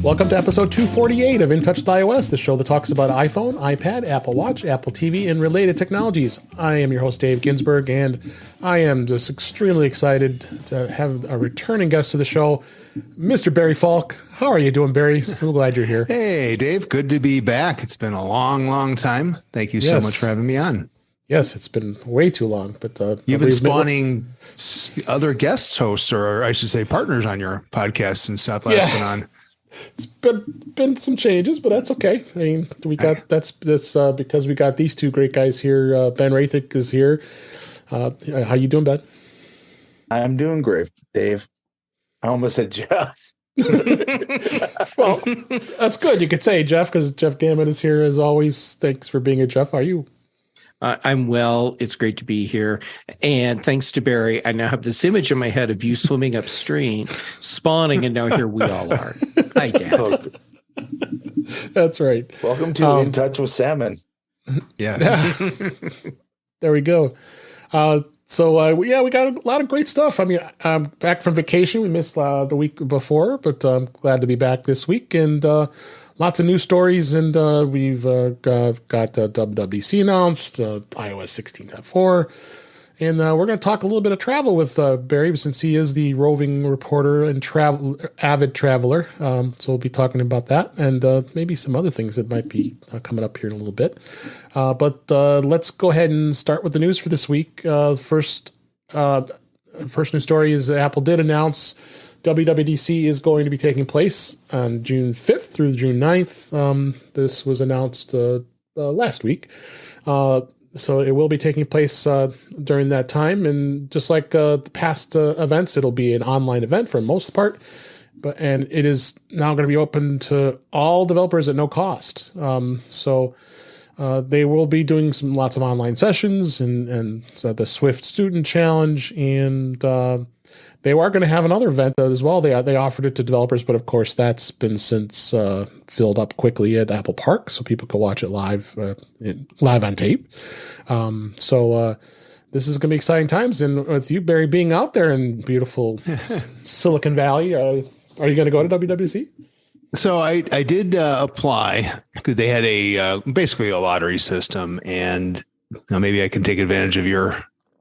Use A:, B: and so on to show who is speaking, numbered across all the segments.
A: Welcome to episode 248 of In Touch with iOS, the show that talks about iPhone, iPad, Apple Watch, Apple TV, and related technologies. I am your host, Dave Ginsburg, and I am just extremely excited to have a returning guest to the show, Mr. Barry Fulk. How are you doing, Barry? I'm glad you're here.
B: Hey, Dave. Good to be back. It's been a long time. Thank you so much for having me on.
A: Yes, it's been way too long. But
B: you've been spawning other guest hosts, or I should say partners on your podcast since I've last been on.
A: It's been some changes, but that's okay. I mean, that's because we got these two great guys here. Ben Roething is here. How you doing, Ben?
C: I'm doing great, Dave. I almost said Jeff.
A: Well, that's good. You could say Jeff because Jeff Gamet is here as always. Thanks for being here, Jeff. How are you?
D: I'm well. It's great to be here. And thanks to Barry, I now have this image in my head of you swimming upstream, spawning, and now here we all are. Hi, Dad.
A: That's right.
C: Welcome to In Touch with Salmon.
B: Yes.
A: There we go. We got a lot of great stuff. I mean, I'm back from vacation. We missed the week before, but I'm glad to be back this week. And lots of news stories, and we've got WWDC announced, iOS 16.4, and we're going to talk a little bit of travel with Barry, since he is the roving reporter and avid traveler. So we'll be talking about that, and maybe some other things that might be coming up here in a little bit. But let's go ahead and start with the news for this week. First news story is Apple did announce WWDC is going to be taking place on June 5th through June 9th. This was announced last week. So it will be taking place during that time. And just like the past events, it'll be an online event for the most part. And it is now going to be open to all developers at no cost. So they will be doing lots of online sessions and the Swift Student Challenge, and they are going to have another event as well. They offered it to developers, but of course that's been since filled up quickly at Apple Park, so people can watch it live on tape. So this is going to be exciting times. And with you, Barry, being out there in beautiful Silicon Valley, are you going to go to WWDC?
B: So I did apply because they had basically a lottery system, and maybe I can take advantage of your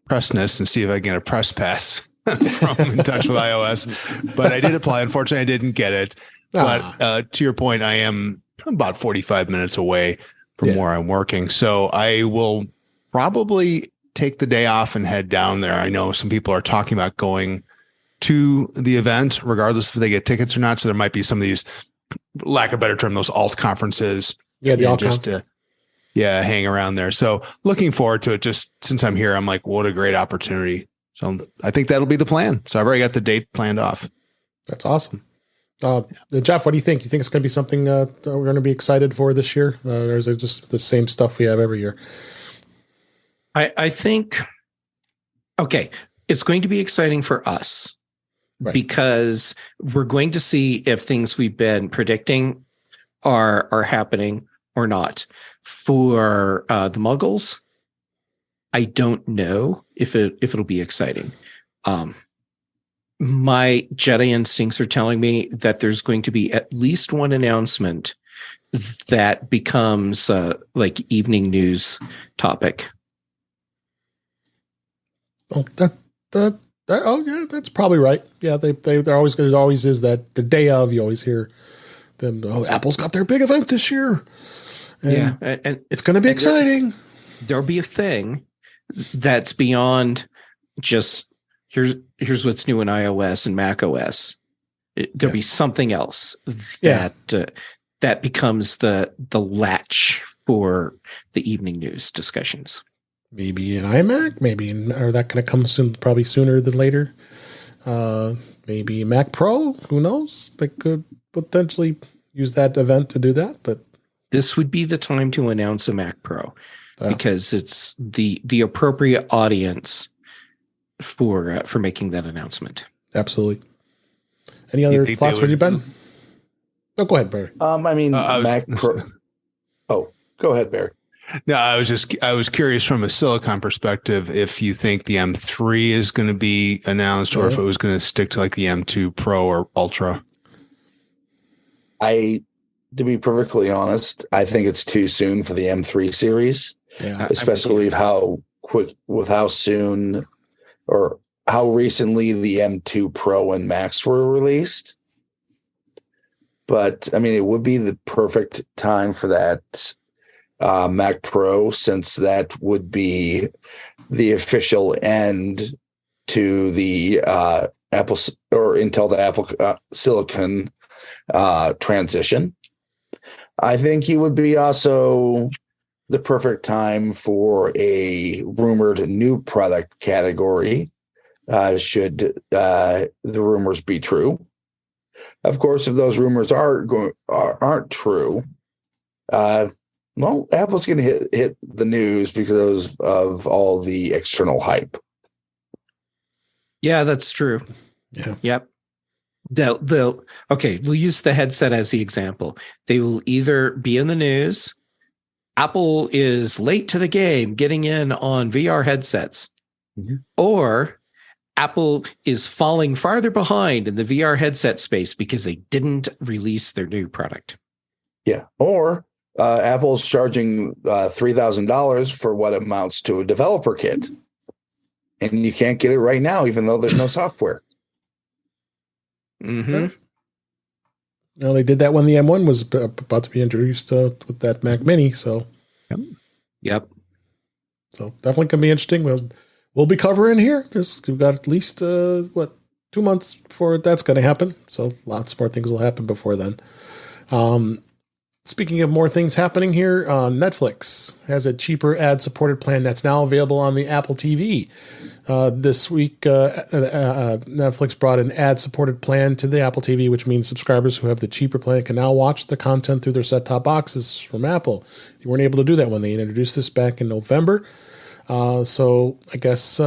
B: pressness and see if I can get a press pass from In Touch with iOS. But I did apply. Unfortunately, I didn't get it. But to your point, I'm about 45 minutes away from where I'm working. So I will probably take the day off and head down there. I know some people are talking about going to the event, regardless if they get tickets or not. So there might be some of these, lack of a better term, those alt conferences.
A: Yeah, the alt conferences.
B: Hang around there. So looking forward to it. Just since I'm here, I'm like, what a great opportunity. So I think that'll be the plan. So I've already got the date planned off.
A: That's awesome. Jeff, what do you think? You think it's going to be something that we're going to be excited for this year? Or is it just the same stuff we have every year?
D: I think, it's going to be exciting for us. Right. Because we're going to see if things we've been predicting are happening or not. For the Muggles, I don't know if it'll be exciting. My Jedi instincts are telling me that there's going to be at least one announcement that becomes like evening news topic.
A: Oh, that's probably right. Yeah, they're always is that the day of, you always hear them. Oh, Apple's got their big event this year. And and it's going to be exciting.
D: There'll be a thing that's beyond just here's what's new in iOS and Mac OS. There'll be something else that becomes the latch for the evening news discussions.
A: Maybe an iMac, or that going to come soon, probably sooner than later. Maybe Mac Pro, who knows? They could potentially use that event to do that. But
D: this would be the time to announce a Mac Pro because it's the appropriate audience for making that announcement.
A: Absolutely. Any other thoughts for you, Ben? Oh, go ahead, Barry.
C: Mac Pro. Oh, go ahead, Barry.
B: No, I was curious from a Silicon perspective if you think the M3 is going to be announced or if it was going to stick to like the M2 Pro or Ultra.
C: To be perfectly honest, I think it's too soon for the M3 series, especially with how soon or how recently the M2 Pro and Max were released. But I mean, it would be the perfect time for that Mac Pro, since that would be the official end to the Apple or Intel to Apple Silicon transition. I think it would be also the perfect time for a rumored new product category, should the rumors be true. Of course, if those rumors aren't true, well, Apple's going to hit the news because of all the external hype.
D: Yeah, that's true.
A: Yeah.
D: Yep. They'll okay, we'll use the headset as the example. They will either be in the news, Apple is late to the game getting in on VR headsets, or Apple is falling farther behind in the VR headset space because they didn't release their new product.
C: Yeah. Or Apple's charging $3,000 for what amounts to a developer kit. And you can't get it right now, even though there's no software.
D: Mm-hmm.
A: Well, they did that when the M1 was about to be introduced with that Mac Mini. So,
D: Yep.
A: So definitely going to be interesting. We'll be covering here. We've got at least 2 months before that's going to happen. So lots more things will happen before then. Speaking of more things happening here, Netflix has a cheaper ad-supported plan that's now available on the Apple TV. This week, Netflix brought an ad-supported plan to the Apple TV, which means subscribers who have the cheaper plan can now watch the content through their set-top boxes from Apple. You weren't able to do that when they introduced this back in November. So I guess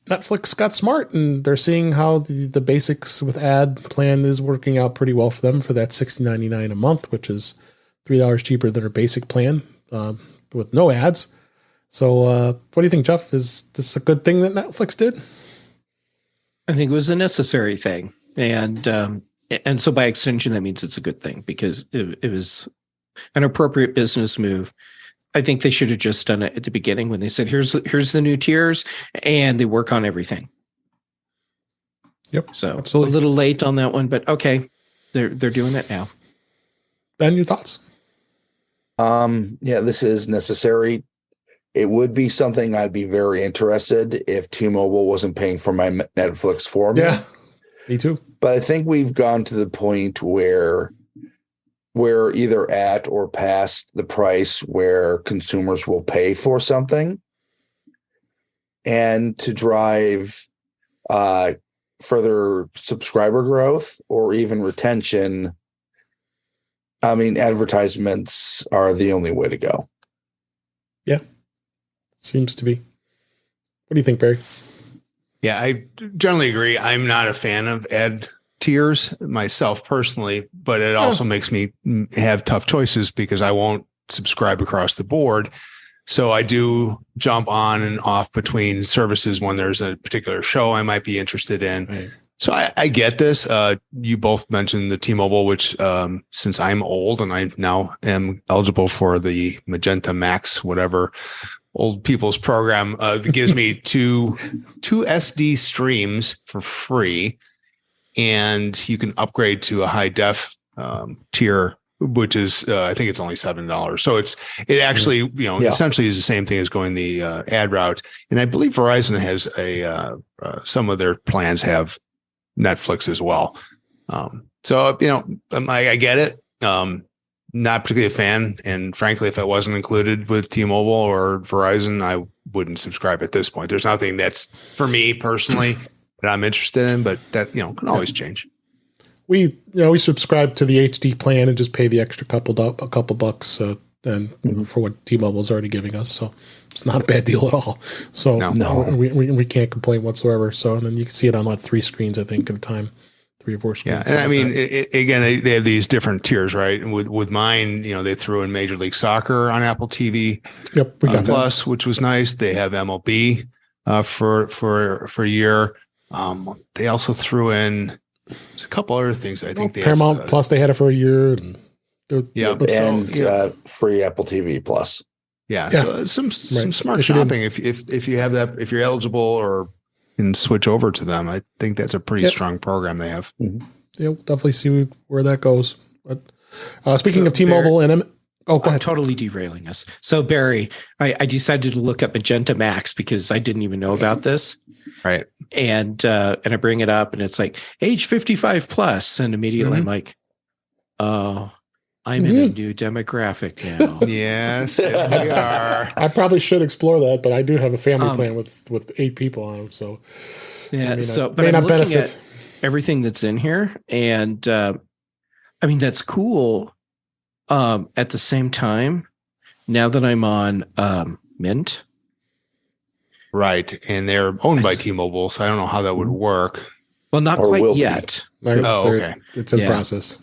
A: Netflix got smart, and they're seeing how the basics with ad plan is working out pretty well for them for that $60.99 a month, which is $3 cheaper than our basic plan with no ads. So what do you think, Jeff? Is this a good thing that Netflix did?
D: I think it was a necessary thing. And so by extension, that means it's a good thing because it was an appropriate business move. I think they should have just done it at the beginning when they said, here's the new tiers, and they work on everything.
A: Yep.
D: So
A: absolutely.
D: A little late on that one, but okay. They're doing it now.
A: Ben, your thoughts?
C: Yeah, this is necessary. It would be something I'd be very interested if T-Mobile wasn't paying for my Netflix for me.
A: Yeah, me too.
C: But I think we've gone to the point where we're either at or past the price where consumers will pay for something. And to drive further subscriber growth or even retention, I mean, advertisements are the only way to go.
A: Yeah, seems to be. What do you think, Barry?
B: Yeah, I generally agree. I'm not a fan of ad tiers myself personally, but it also makes me have tough choices because I won't subscribe across the board. So I do jump on and off between services when there's a particular show I might be interested in.
A: Right.
B: So I get this. You both mentioned the T-Mobile, which since I'm old and I now am eligible for the Magenta Max, whatever old people's program, that gives me two SD streams for free, and you can upgrade to a high def tier, which is I think it's only $7. So it actually essentially is the same thing as going the ad route. And I believe Verizon has some of their plans have Netflix as well. So, I get it. Not particularly a fan. And frankly, if it wasn't included with T-Mobile or Verizon, I wouldn't subscribe at this point. There's nothing that's for me personally that I'm interested in, but that, can always change.
A: We subscribe to the HD plan and just pay the extra couple bucks for what T-Mobile is already giving us. So it's not a bad deal at all. So
C: No.
A: we can't complain whatsoever. So, and then you can see it on 3 screens, I think, at a time, 3 or 4 screens.
B: Yeah. And I mean, again, they have these different tiers, right? And with mine, they threw in Major League Soccer on Apple TV.
A: Yep. We got
B: Plus, which was nice. They have MLB for a year. They also threw in There's a couple other things I think they
A: Paramount
B: have,
A: Plus, they had it for a year. And
C: free Apple TV Plus.
B: Yeah,
A: Yeah.
B: so some
A: Right.
B: smart shopping if you have that, if you're eligible or can switch over to them. I think that's a pretty strong program they have.
C: Mm-hmm.
A: Yeah, we'll definitely see where that goes. But speaking of T-Mobile and go
D: I'm
A: ahead.
D: totally derailing us. So Barry, I decided to look up Magenta Max because I didn't even know about this.
B: Right.
D: And I bring it up and it's like age 55 plus. And immediately I'm like, oh, I'm in a new demographic now.
B: Yes, we are.
A: I probably should explore that, but I do have a family plan with 8 people on them. So
D: yeah, but
A: may
D: I'm
A: not
D: looking
A: benefit.
D: at everything that's in here. And I mean, that's cool. At the same time, now that I'm on Mint.
B: Right. And they're owned by T-Mobile, so I don't know how that would work.
D: Well, not
C: Or will
D: quite
C: be.
D: yet.
B: Okay.
A: It's in process.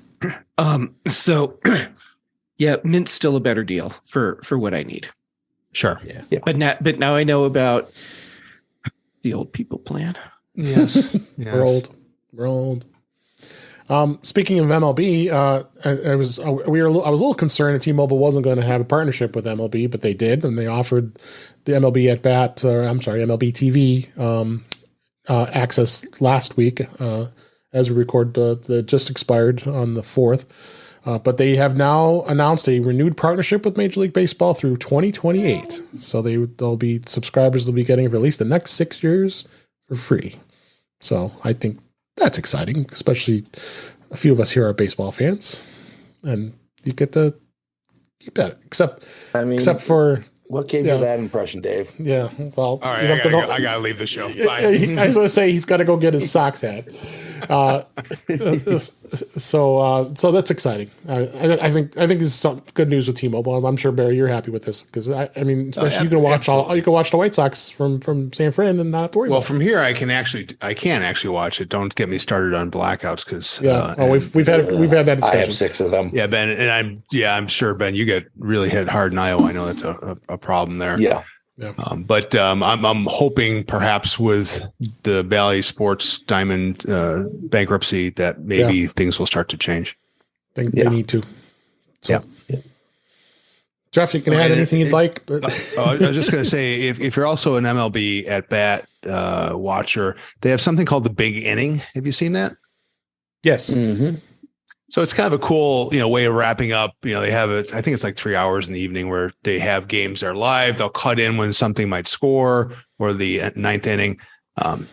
D: So yeah, Mint's still a better deal for what I need.
B: Sure.
C: Yeah.
D: But now I know about the old people plan.
B: Yes. Yeah.
A: We're old. Speaking of MLB, I was a little concerned that T-Mobile wasn't going to have a partnership with MLB, but they did, and they offered the MLB MLB TV access last week as we record. That just expired on the 4th, but they have now announced a renewed partnership with Major League Baseball through 2028. So they'll be subscribers. They'll be getting for at least the next 6 years for free. So I think that's exciting, especially a few of us here are baseball fans, and you get to keep that. Except for
C: what gave you that impression, Dave?
A: Yeah, well,
B: All right, I gotta leave the show. Bye.
A: I was going to say he's got to go get his socks hat. So that's exciting. I think this is some good news with T-Mobile. I'm sure Barry, you're happy with this because especially you can watch the White Sox from San Fran and not have to worry.
B: Well,
A: about
B: from here I can actually watch it. Don't get me started on blackouts because
A: we've had that discussion.
C: I have 6 of them.
B: Yeah, Ben, and I'm sure Ben, you get really hit hard in Iowa. I know that's a problem there.
C: Yeah.
A: Yeah.
B: But I'm hoping perhaps with the Valley Sports Diamond bankruptcy that maybe things will start to change.
A: I think they need to. So. Yeah. Jeff, you can add anything you'd like. But
B: I was just going to say, if you're also an MLB at bat watcher, they have something called the Big Inning. Have you seen that?
A: Yes.
C: Mm-hmm.
B: So it's kind of a cool, way of wrapping up. They have it. I think it's like 3 hours in the evening where they have games that are live. They'll cut in when something might score or the ninth inning.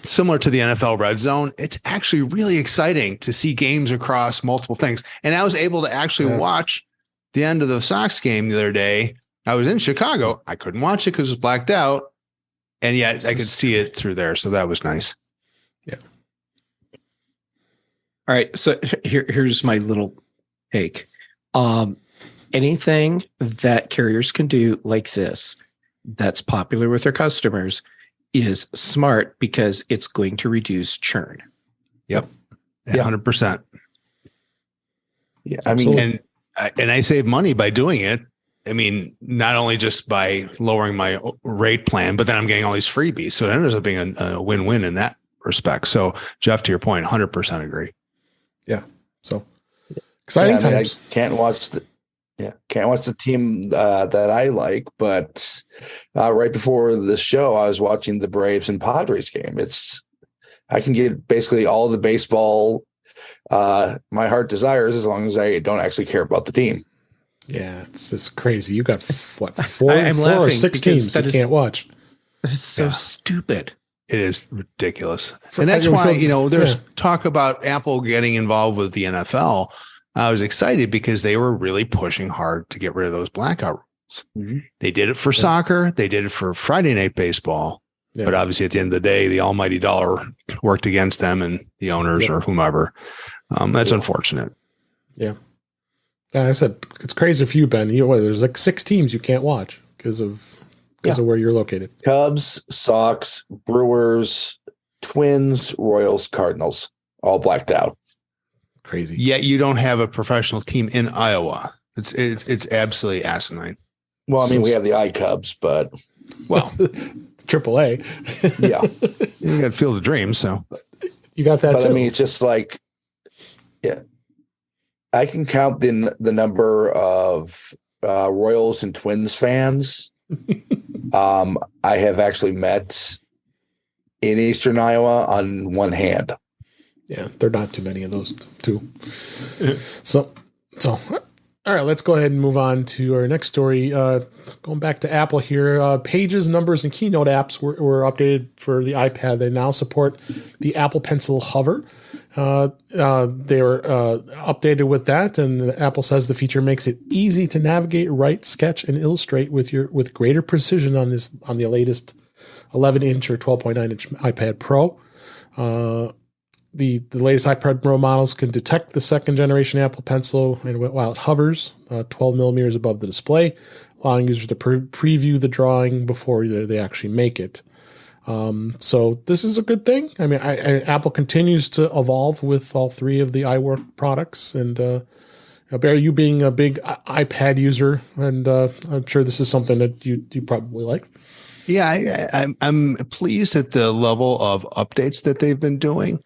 B: Similar to the NFL Red Zone, it's actually really exciting to see games across multiple things. And I was able to actually watch the end of the Sox game the other day. I was in Chicago. I couldn't watch it because it was blacked out, and yet I could see it through there. So that was nice.
A: Yeah.
D: All right. So here's my little take. Anything that carriers can do like this that's popular with their customers is smart because it's going to reduce churn.
B: Yep. 100%.
C: Yeah. I mean,
B: and I save money by doing it. I mean, not only just by lowering my rate plan, but then I'm getting all these freebies. So it ends up being a win-win in that respect. So Jeff, to your point, 100% agree.
A: Yeah. So exciting times.
C: I can't watch the team that I like, but right before the show, I was watching the Braves and Padres game. I can get basically all the baseball my heart desires as long as I don't actually care about the team.
A: Yeah, it's just crazy. You got four or 6 teams you can't watch.
D: That is so stupid.
B: It is ridiculous. And that's why, there's talk about Apple getting involved with the NFL. I was excited because they were really pushing hard to get rid of those blackout rules. Mm-hmm. They did it for soccer. They did it for Friday Night Baseball. Yeah. But obviously at the end of the day, the almighty dollar worked against them and the owners or whomever. That's unfortunate.
A: Yeah. I said, it's crazy for you, Ben. There's like 6 teams you can't watch because of where you're located.
C: Cubs, Sox, Brewers, Twins, Royals, Cardinals, all blacked out.
A: Crazy.
B: Yet you don't have a professional team in Iowa. It's absolutely asinine.
C: Well, I mean, we have the iCubs, but
A: AAA.
C: Yeah.
B: You got Field of Dreams, so
A: you got that too.
C: I mean, it's just like I can count the number of Royals and Twins fans I have actually met in Eastern Iowa on one hand.
A: Yeah, there are not too many of those too. So all right, let's go ahead and move on to our next story. Going back to Apple here, Pages, Numbers, and Keynote apps were updated for the iPad. They now support the Apple Pencil Hover. They were updated with that, and Apple says the feature makes it easy to navigate, write, sketch, and illustrate with greater precision on the latest 11-inch or 12.9-inch iPad Pro. The latest iPad Pro models can detect the second generation Apple Pencil and while it hovers 12 millimeters above the display, allowing users to preview the drawing before they actually make it. So this is a good thing. I mean, Apple continues to evolve with all three of the iWork products. And Barry, you being a big iPad user, and I'm sure this is something that you probably like.
B: Yeah, I'm pleased at the level of updates that they've been doing.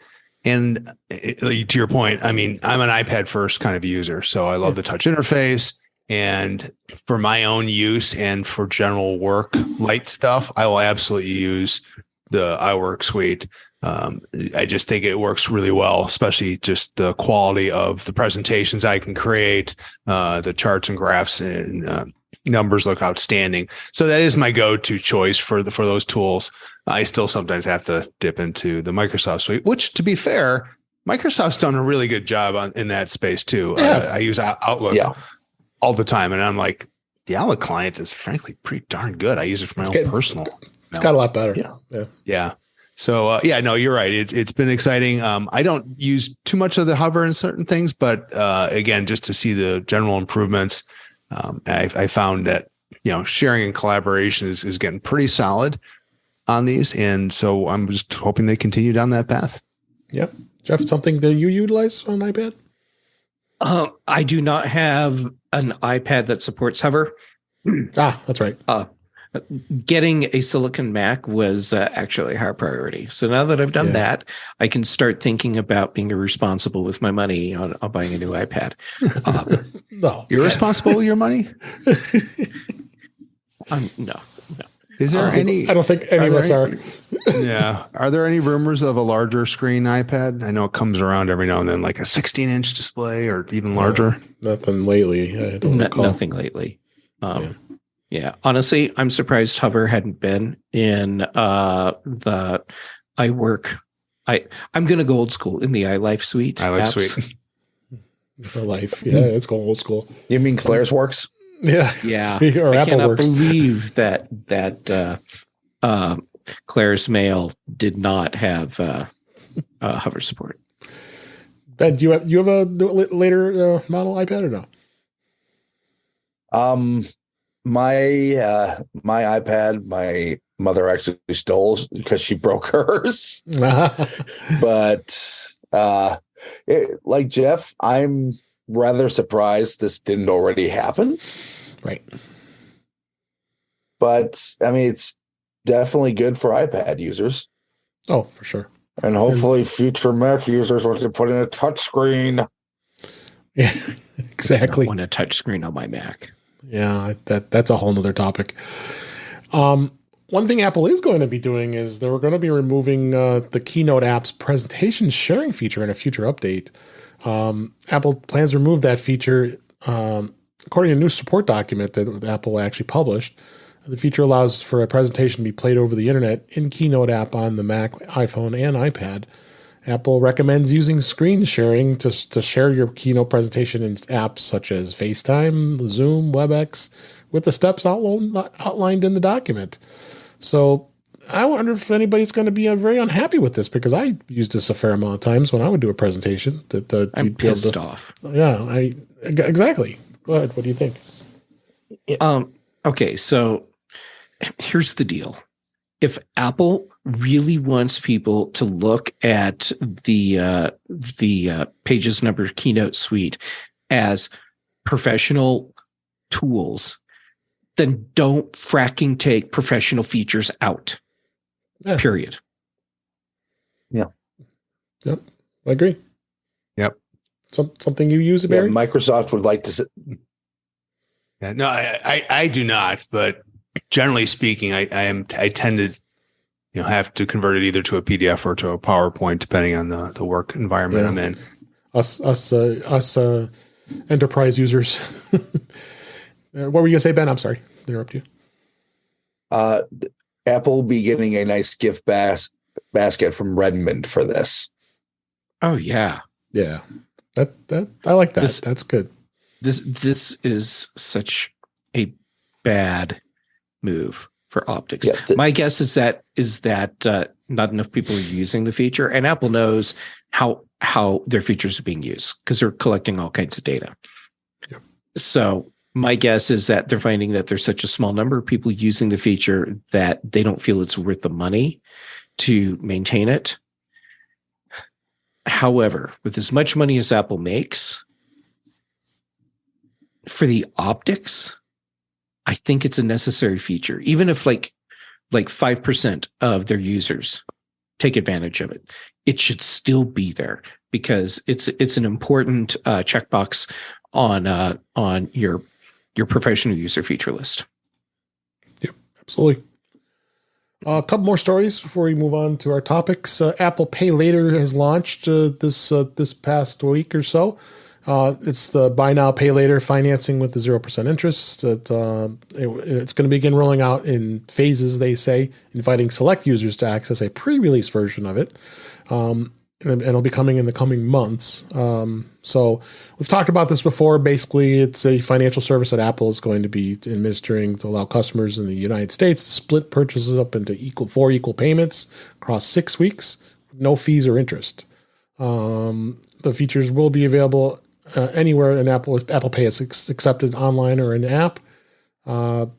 B: And to your point, I mean, I'm an iPad first kind of user, so I love the touch interface. And for my own use and for general work light stuff, I will absolutely use the iWork suite. I just think it works really well, especially just the quality of the presentations I can create, the charts and graphs and numbers look outstanding. So that is my go-to choice for those tools. I still sometimes have to dip into the Microsoft suite, which, to be fair, Microsoft's done a really good job in that space too. Yeah. I use Outlook all the time, and I'm like, the Outlook client is frankly pretty darn good. I use it for my own personal.
A: It's got a lot better.
B: Yeah. So no, you're right. It's been exciting. I don't use too much of the hover in certain things, but again, just to see the general improvements, I found that sharing and collaboration is getting pretty solid on these, and so I'm just hoping they continue down that path.
A: Yep. Jeff, something that you utilize on iPad?
D: I do not have an iPad that supports hover.
A: That's right.
D: Getting a Silicon Mac was actually a high priority. So now that I've done that, I can start thinking about being irresponsible with my money on buying a new iPad.
B: No, irresponsible with your money?
D: No.
B: Is there any?
A: I don't think any of us are.
B: Yeah. Are there any rumors of a larger screen iPad? I know it comes around every now and then, like a 16-inch display or even larger.
A: Nothing lately. I don't recall.
D: Nothing lately. Yeah. Honestly, I'm surprised hover hadn't been in the iWork. I'm going to go old school in the iLife suite.
B: iLife suite.
A: iLife. Yeah, it's going old school.
C: You mean Claire's Works?
D: Yeah.
A: Or
D: I
A: Apple
D: cannot
A: Works.
D: believe that Claire's Mail did not have hover support.
A: Ben, do you have a later model iPad or no?
C: My iPad, my mother actually stole because she broke hers. But like Jeff, I'm rather surprised this didn't already happen.
A: Right.
C: But I mean, it's definitely good for iPad users.
A: Oh, for sure.
C: And hopefully future Mac users want to put in a touchscreen.
A: Yeah, exactly.
D: I want a touchscreen on my Mac.
A: Yeah, that's a whole nother topic. One thing Apple is going to be doing is they're going to be removing the Keynote app's presentation sharing feature in a future update. Apple plans to remove that feature. According to a new support document that Apple actually published, the feature allows for a presentation to be played over the internet in Keynote app on the Mac, iPhone, and iPad. Apple recommends using screen sharing to share your Keynote presentation in apps such as FaceTime, Zoom, WebEx, with the steps outlined in the document. So I wonder if anybody's going to be very unhappy with this, because I used this a fair amount of times when I would do a presentation.
D: I'm pissed off.
A: Yeah, exactly. Go ahead. What do you think?
D: Okay, so here's the deal. If Apple really wants people to look at the Pages Number Keynote suite as professional tools, then don't fracking take professional features out.
A: Yeah.
D: Period.
C: Yeah.
A: Yep. I agree.
B: Yep.
A: something you use,
C: Yeah,
A: Barry?
C: Microsoft would like to.
B: Yeah, no, I do not. But generally speaking, I tend to have to convert it either to a PDF or to a PowerPoint, depending on the work environment I'm in.
A: Us enterprise users. What were you gonna say, Ben? I'm sorry, interrupt you.
C: Apple will be getting a nice gift basket from Redmond for this.
D: Oh yeah.
A: Yeah. That I like that. That's good.
D: This is such a bad move for optics. Yeah, my guess is that not enough people are using the feature, and Apple knows how their features are being used because they're collecting all kinds of data. Yep. So my guess is that they're finding that there's such a small number of people using the feature that they don't feel it's worth the money to maintain it. However, with as much money as Apple makes, for the optics, I think it's a necessary feature. Even if like 5% of their users take advantage of it, it should still be there because it's an important checkbox on your professional user feature list.
A: Yep, absolutely. A couple more stories before we move on to our topics. Apple Pay Later has launched this past week or so. It's the buy now, pay later financing with the 0% interest. It's going to begin rolling out in phases, they say, inviting select users to access a pre-release version of it. And it'll be coming in the coming months. So we've talked about this before. Basically, it's a financial service that Apple is going to be administering to allow customers in the United States to split purchases up into four equal payments across 6 weeks, no fees or interest. The features will be available anywhere in Apple Pay is accepted online or in the app. It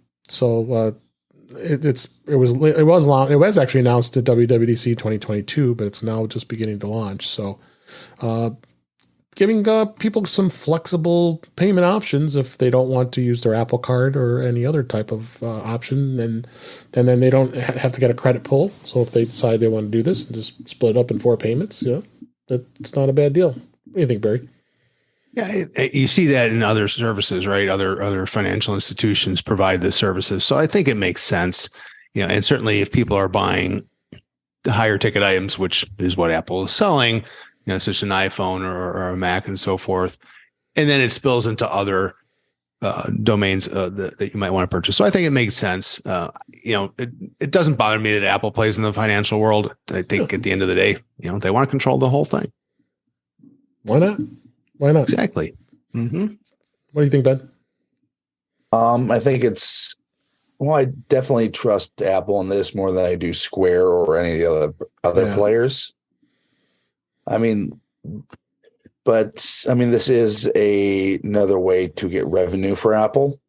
A: was actually announced at WWDC 2022, but it's now just beginning to launch. So, giving people some flexible payment options if they don't want to use their Apple Card or any other type of option, and then they don't have to get a credit pull. So if they decide they want to do this and just split it up in 4 payments, that's not a bad deal. What do you think, Barry?
B: Yeah, you see that in other services, right? Other financial institutions provide the services. So I think it makes sense, and certainly if people are buying the higher ticket items, which is what Apple is selling, such as an iPhone or a Mac and so forth, and then it spills into other domains that you might want to purchase. So I think it makes sense. It doesn't bother me that Apple plays in the financial world. I think at the end of the day, they want to control the whole thing.
A: Why not? Why not?
B: Exactly.
A: Mm-hmm. What do you think, Ben?
C: I think I definitely trust Apple in this more than I do Square or any of the other players. This is another way to get revenue for Apple,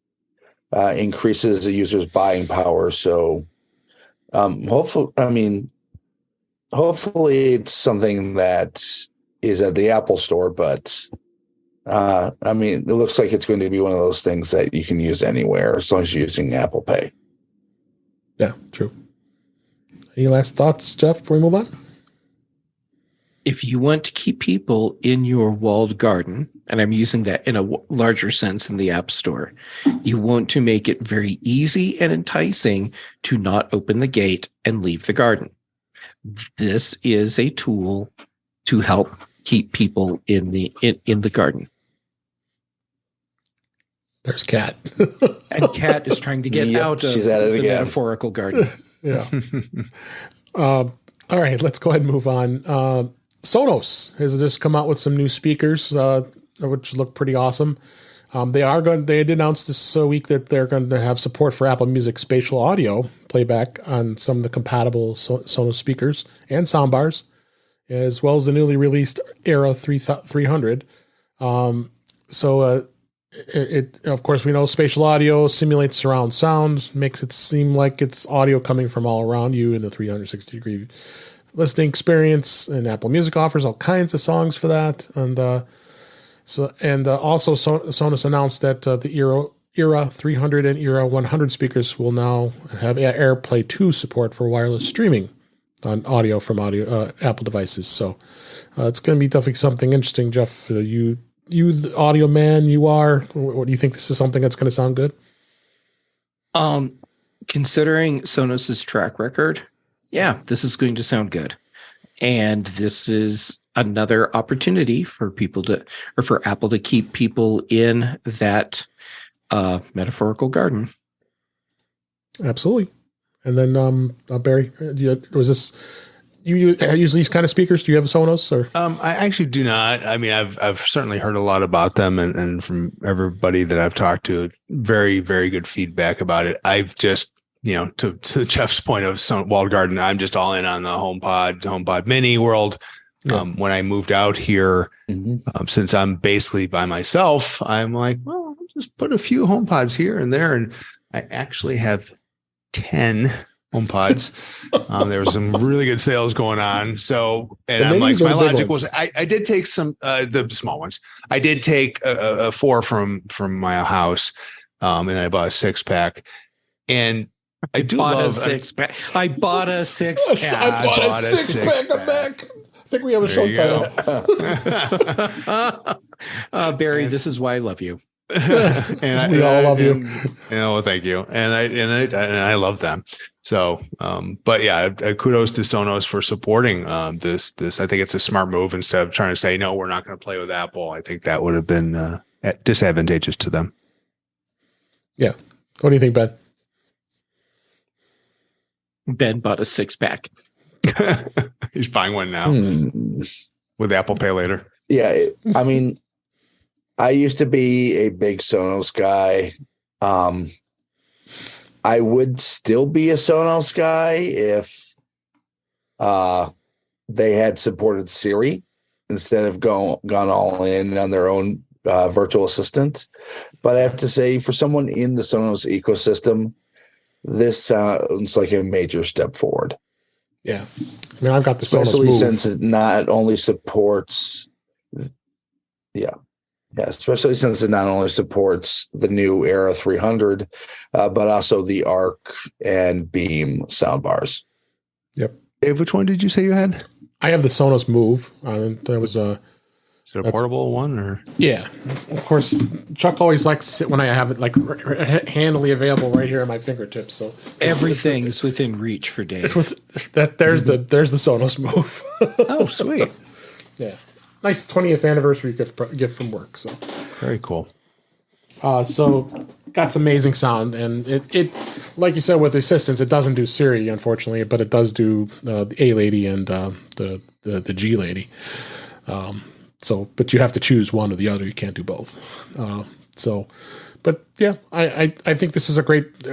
C: increases the user's buying power. So, hopefully it's something that is at the Apple Store, but it looks like it's going to be one of those things that you can use anywhere as long as you're using Apple Pay.
A: Yeah, true. Any last thoughts, Jeff, before we move on?
D: If you want to keep people in your walled garden, and I'm using that in a larger sense in the App Store, you want to make it very easy and enticing to not open the gate and leave the garden. This is a tool to help keep people in the garden.
A: There's Kat.
D: And Kat is trying to get out of the metaphorical garden.
A: Yeah. All right, let's go ahead and move on. Sonos has just come out with some new speakers, which look pretty awesome. They had announced this week that they're going to have support for Apple Music spatial audio playback on some of the compatible Sonos speakers and soundbars, as well as the newly released Era 300. Of course, we know spatial audio simulates surround sound, makes it seem like it's audio coming from all around you in a 360-degree listening experience. And Apple Music offers all kinds of songs for that. And also Sonos announced that the Era 300 and Era 100 speakers will now have AirPlay 2 support for wireless streaming. audio from Apple devices. So it's going to be definitely something interesting, Jeff. You the audio man, you are. What do you think? This is something that's going to sound good?
D: Considering Sonos's track record, yeah, this is going to sound good. And this is another opportunity for Apple to keep people in that metaphorical garden.
A: Absolutely. And then Barry, was this you use these kind of speakers? Do you have a Sonos or?
B: I actually do not. I mean, I've certainly heard a lot about them, and from everybody that I've talked to, very, very good feedback about it. I've just, to Jeff's point of walled garden, I'm just all in on the HomePod Mini world. Yeah. When I moved out here, since I'm basically by myself, I'm like, well, I'll just put a few HomePods here and there, and I actually have 10 HomePods. There was some really good sales going on. So, and I'm like, my logic was, I did take some, the small ones. I did take a 4 from my house. And I bought a 6-pack, and I bought a 6-pack.
D: I bought a 6-pack.
A: I bought a 6-pack of Mac. I think we have a show title.
D: Barry, this is why I love you.
A: And we all love you.
B: Well, thank you. And I love them. So, but yeah, kudos to Sonos for supporting this. I think it's a smart move instead of trying to say, no, we're not going to play with Apple. I think that would have been disadvantageous to them.
A: Yeah. What do you think, Ben?
D: Ben bought a 6-pack.
B: He's buying one now with Apple Pay later.
C: Yeah. I mean, I used to be a big Sonos guy. I would still be a Sonos guy if they had supported Siri instead of gone all in on their own virtual assistant. But I have to say, for someone in the Sonos ecosystem, this sounds like a major step forward.
A: Yeah. I mean, I've got the Sonos
C: especially
A: Move.
C: Since it not only supports especially since it not only supports the new Era 300, but also the Arc and Beam soundbars.
A: Yep.
B: Dave, which one did you say you had?
A: I have the Sonos Move. That was
B: Is it a portable one or?
A: Yeah, of course. Chuck always likes to sit when I have it like handily available right here at my fingertips. So
D: everything is within reach for Dave.
A: There's the Sonos Move.
B: Oh, sweet.
A: Yeah. Nice 20th anniversary gift from work. So
B: very cool.
A: So got some amazing sound, and it like you said with the assistants, it doesn't do Siri unfortunately, but it does do the A Lady and the G Lady. But you have to choose one or the other. You can't do both. But yeah, I think this is a great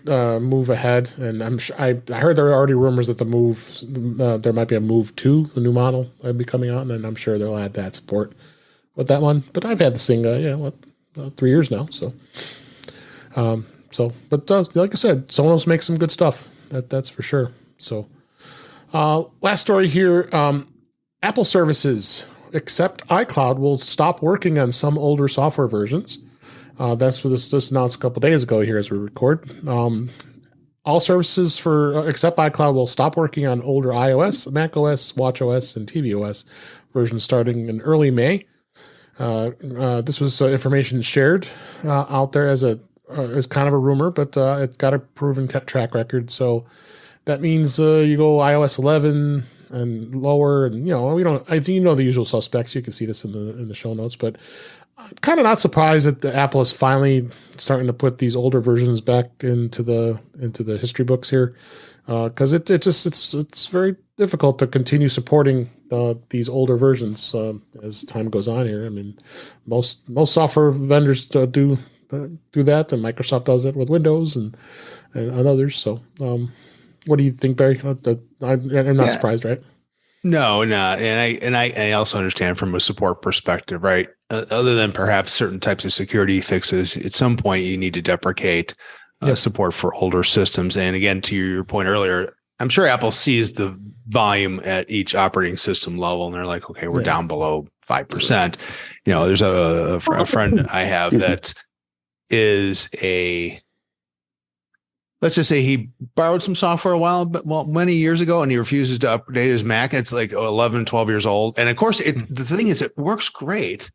A: move ahead, and I'm sure I heard there are already rumors that the Move there might be a Move 2, the new model will be coming out, and I'm sure they'll add that support with that one. But I've had this thing 3 years now, so like I said, Sonos makes some good stuff. That's for sure. So last story here, Apple services except iCloud will stop working on some older software versions. That's what this announced a couple days ago here as we record. All services for except iCloud will stop working on older iOS, macOS, watchOS, and tvOS versions starting in early May. This was information shared out there as kind of a rumor, but it's got a proven track record. So that means you go iOS 11 and lower, and I think the usual suspects. You can see this in the show notes, but I'm kind of not surprised that the Apple is finally starting to put these older versions back into the history books here, because it's very difficult to continue supporting these older versions as time goes on here. I mean, most software vendors do that, and Microsoft does it with Windows and others. So, what do you think, Barry? I'm not surprised, right?
B: No, and I also understand from a support perspective, right? Other than perhaps certain types of security fixes, at some point you need to deprecate support for older systems. And again, to your point earlier, I'm sure Apple sees the volume at each operating system level, and they're like, okay, we're down below 5%. There's a friend I have that is a let's just say he borrowed some software many years ago, and he refuses to update his Mac. It's like 11, 12 years old. And of course, the thing is, it works great.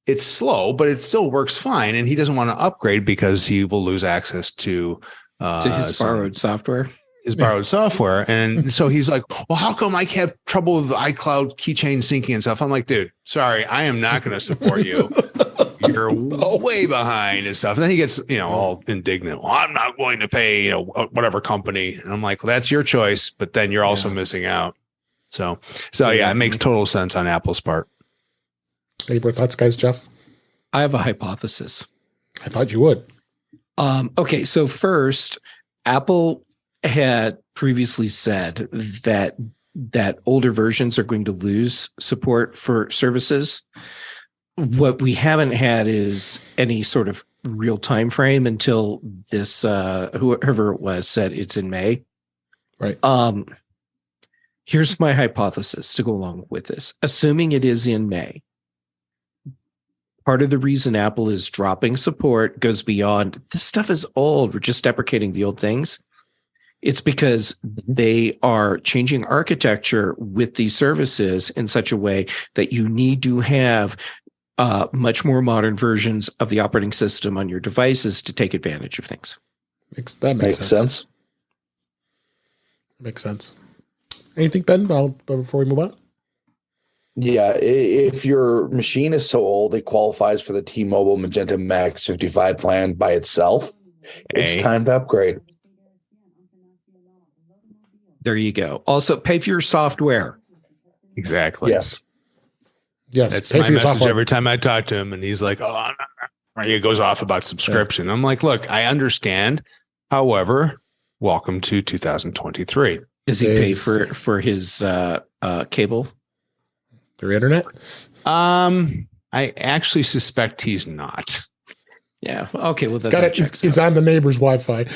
B: It's slow, but it still works fine. And he doesn't want to upgrade because he will lose access to
D: his borrowed software.
B: His borrowed software. And so he's like, well, how come I have trouble with iCloud keychain syncing and stuff? I'm like, dude, sorry, I am not going to support you. You're way behind and stuff. And then he gets, all indignant. Well, I'm not going to pay, whatever company. And I'm like, well, that's your choice, but then you're also missing out. So yeah, it makes total sense on Apple's part.
A: Any more thoughts, guys, Jeff?
D: I have a hypothesis.
A: I thought you would.
D: Okay. So first, Apple had previously said that older versions are going to lose support for services. What we haven't had is any sort of real time frame until this whoever it was said it's in May.
A: Right.
D: Here's my hypothesis to go along with this. Assuming it is in May, part of the reason Apple is dropping support goes beyond this stuff is old. We're just deprecating the old things. It's because they are changing architecture with these services in such a way that you need to have much more modern versions of the operating system on your devices to take advantage of things.
A: That makes sense. Makes sense. Anything, Ben, before we move on?
C: Yeah, if your machine is so old it qualifies for the T-Mobile Magenta Max 55 plan by itself, it's time to upgrade.
D: There you go. Also, pay for your software.
B: Exactly.
C: Yes.
B: That's my message software. Every time I talk to him, and he's like, "Oh," he goes off about subscription. Yeah. I'm like, "Look, I understand. However, welcome to 2023."
D: Does he pay for his cable?
A: Your internet?
B: I actually suspect he's not.
D: Yeah. Okay. Well,
A: he's on the neighbor's Wi-Fi.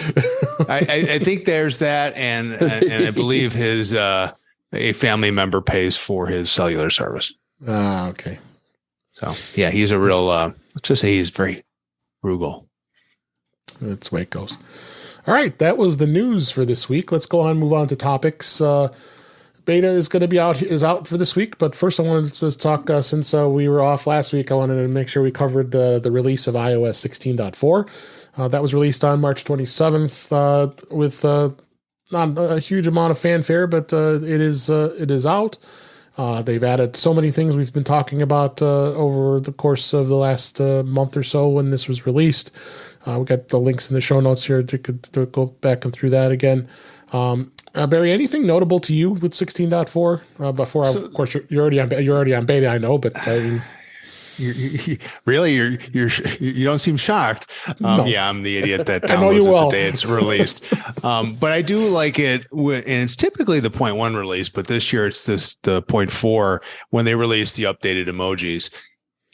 B: I think there's that, and I believe his a family member pays for his cellular service.
A: Okay.
B: So yeah, he's a real. Let's just say he's very frugal.
A: That's the way it goes. All right, that was the news for this week. Let's go on and move on to topics. Beta is going to be out for this week, but first I wanted to talk, since we were off last week, I wanted to make sure we covered the release of iOS 16.4. That was released on March 27th with not a huge amount of fanfare, but it is out. They've added so many things we've been talking about over the course of the last month or so when this was released. We got the links in the show notes here to go back and through that again. Barry, anything notable to you with 16.4? Of course, you're already on beta, I know, but I mean,
B: you don't seem shocked.
A: No.
B: Yeah, I'm the idiot that downloads it the day it's released. But I do like it, and it's typically the 0.1 release, but this year it's the 0.4 when they release the updated emojis.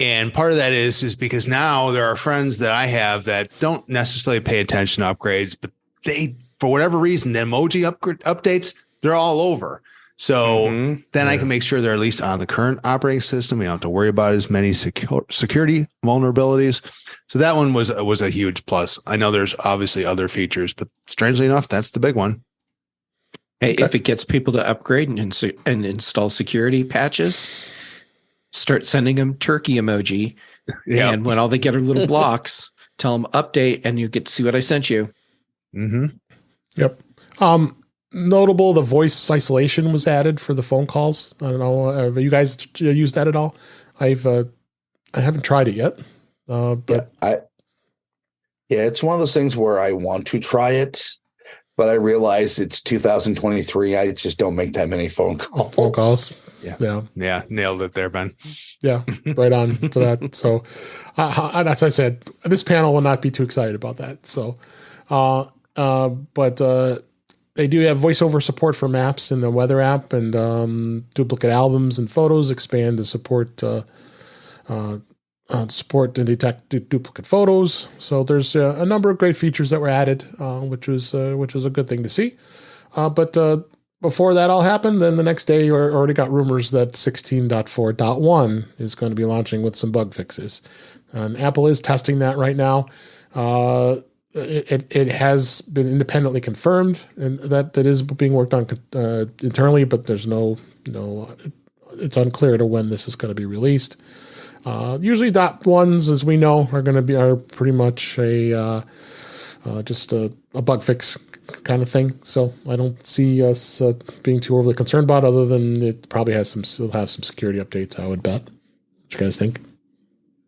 B: And part of that is because now there are friends that I have that don't necessarily pay attention to upgrades, but they, for whatever reason, the emoji updates, they're all over. So then I can make sure they're at least on the current operating system. We don't have to worry about as many security vulnerabilities. So that one was a huge plus. I know there's obviously other features, but strangely enough, that's the big one.
D: Hey, if it gets people to upgrade and install security patches, start sending them turkey emoji. Yep. And when all they get are little blocks, tell them update and you get to see what I sent you.
B: Mm-hmm.
A: Yep. Notable, the voice isolation was added for the phone calls. I don't know. Have you guys used that at all? I haven't tried it yet. But
C: it's one of those things where I want to try it, but I realize it's 2023. I just don't make that many phone calls.
B: Yeah. Nailed it there, Ben.
A: Yeah. Right on for that. So, as I said, this panel will not be too excited about that. So, but they do have voiceover support for maps in the weather app, and duplicate albums and photos expand to support support and detect duplicate photos. So there's a number of great features that were added, which was a good thing to see. But before that all happened, then the next day you already got rumors that 16.4.1 is going to be launching with some bug fixes, and Apple is testing that right now. it has been independently confirmed, and that is being worked on internally, but there's no it's unclear to when this is going to be released. Usually .1s, as we know, are pretty much just a bug fix kind of thing. So I don't see us being too overly concerned about it, other than it probably still have some security updates, I would bet. What you guys think?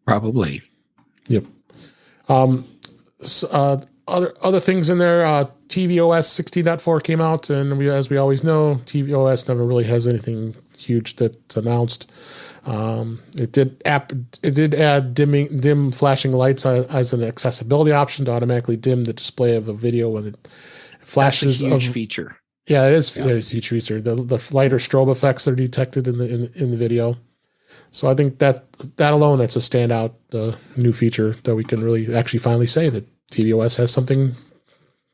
D: Probably.
A: Yep. Other things in there, tvOS 16.4 came out, and as we always know, tvOS never really has anything huge that's announced. It did add dim flashing lights as an accessibility option to automatically dim the display of a video when it flashes.
D: That's a huge feature.
A: Yeah, it is a huge feature. The lighter strobe effects that are detected in the video. So I think that alone, that's a standout new feature that we can really actually finally say that tvOS has something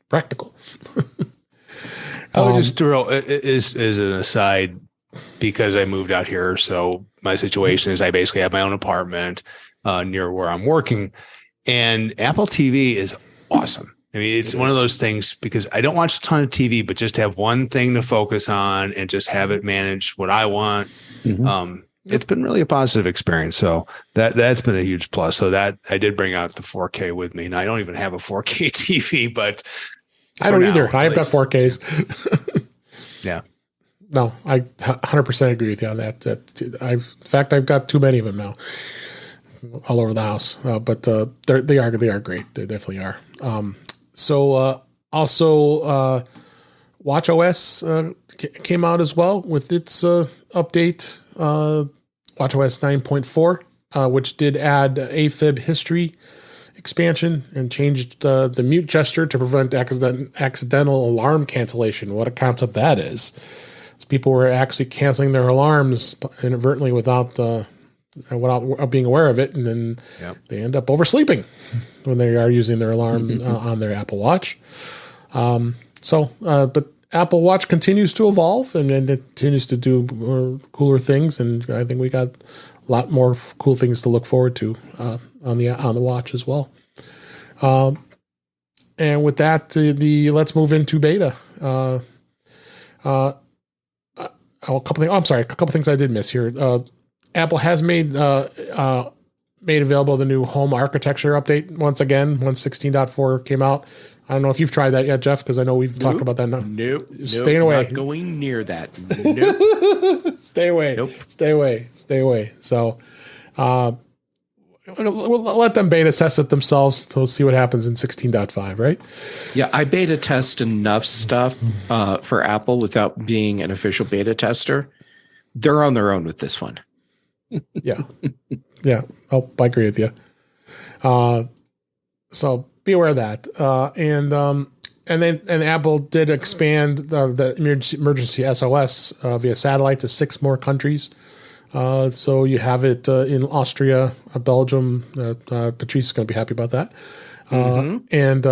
A: practical.
B: I would just throw as an aside, because I moved out here, so my situation is I basically have my own apartment near where I'm working, and Apple TV is awesome. I mean, it's one of those things, because I don't watch a ton of TV, but just have one thing to focus on and just have it manage what I want. Mm-hmm. It's been really a positive experience. So that's been a huge plus. So that I did bring out the 4K with me. And I don't even have a 4K TV, but
A: I don't either. I've got 4Ks.
B: Yeah.
A: No, I 100% agree with you on that. In fact, I've got too many of them now, all over the house. But they are great. They definitely are. Also, watchOS came out as well with its update, watchOS 9.4, which did add AFib history expansion and changed the mute gesture to prevent accidental alarm cancellation. What a concept that is. So people were actually canceling their alarms inadvertently without being aware of it, and then they end up oversleeping when they are using their alarm on their Apple Watch. But Apple Watch continues to evolve, and it continues to do cooler things, and I think we got a lot more cool things to look forward to on the watch as well. And with that, let's move into beta. A couple things I did miss here. Apple has made available the new home architecture update once again. Once 16.4 came out. I don't know if you've tried that yet, Jeff, because I know we've talked about that now.
D: Nope.
A: Staying away.
D: Not going near that. Nope.
A: Stay away.
D: Nope.
A: Stay away. So we'll let them beta test it themselves. We'll see what happens in 16.5, right?
D: Yeah, I beta test enough stuff for Apple without being an official beta tester. They're on their own with this one.
A: Yeah. Oh, I agree with you. So be aware of that. And Apple did expand the emergency SOS via satellite to 6 more countries. So you have it in Austria, Belgium. Patrice is going to be happy about that. And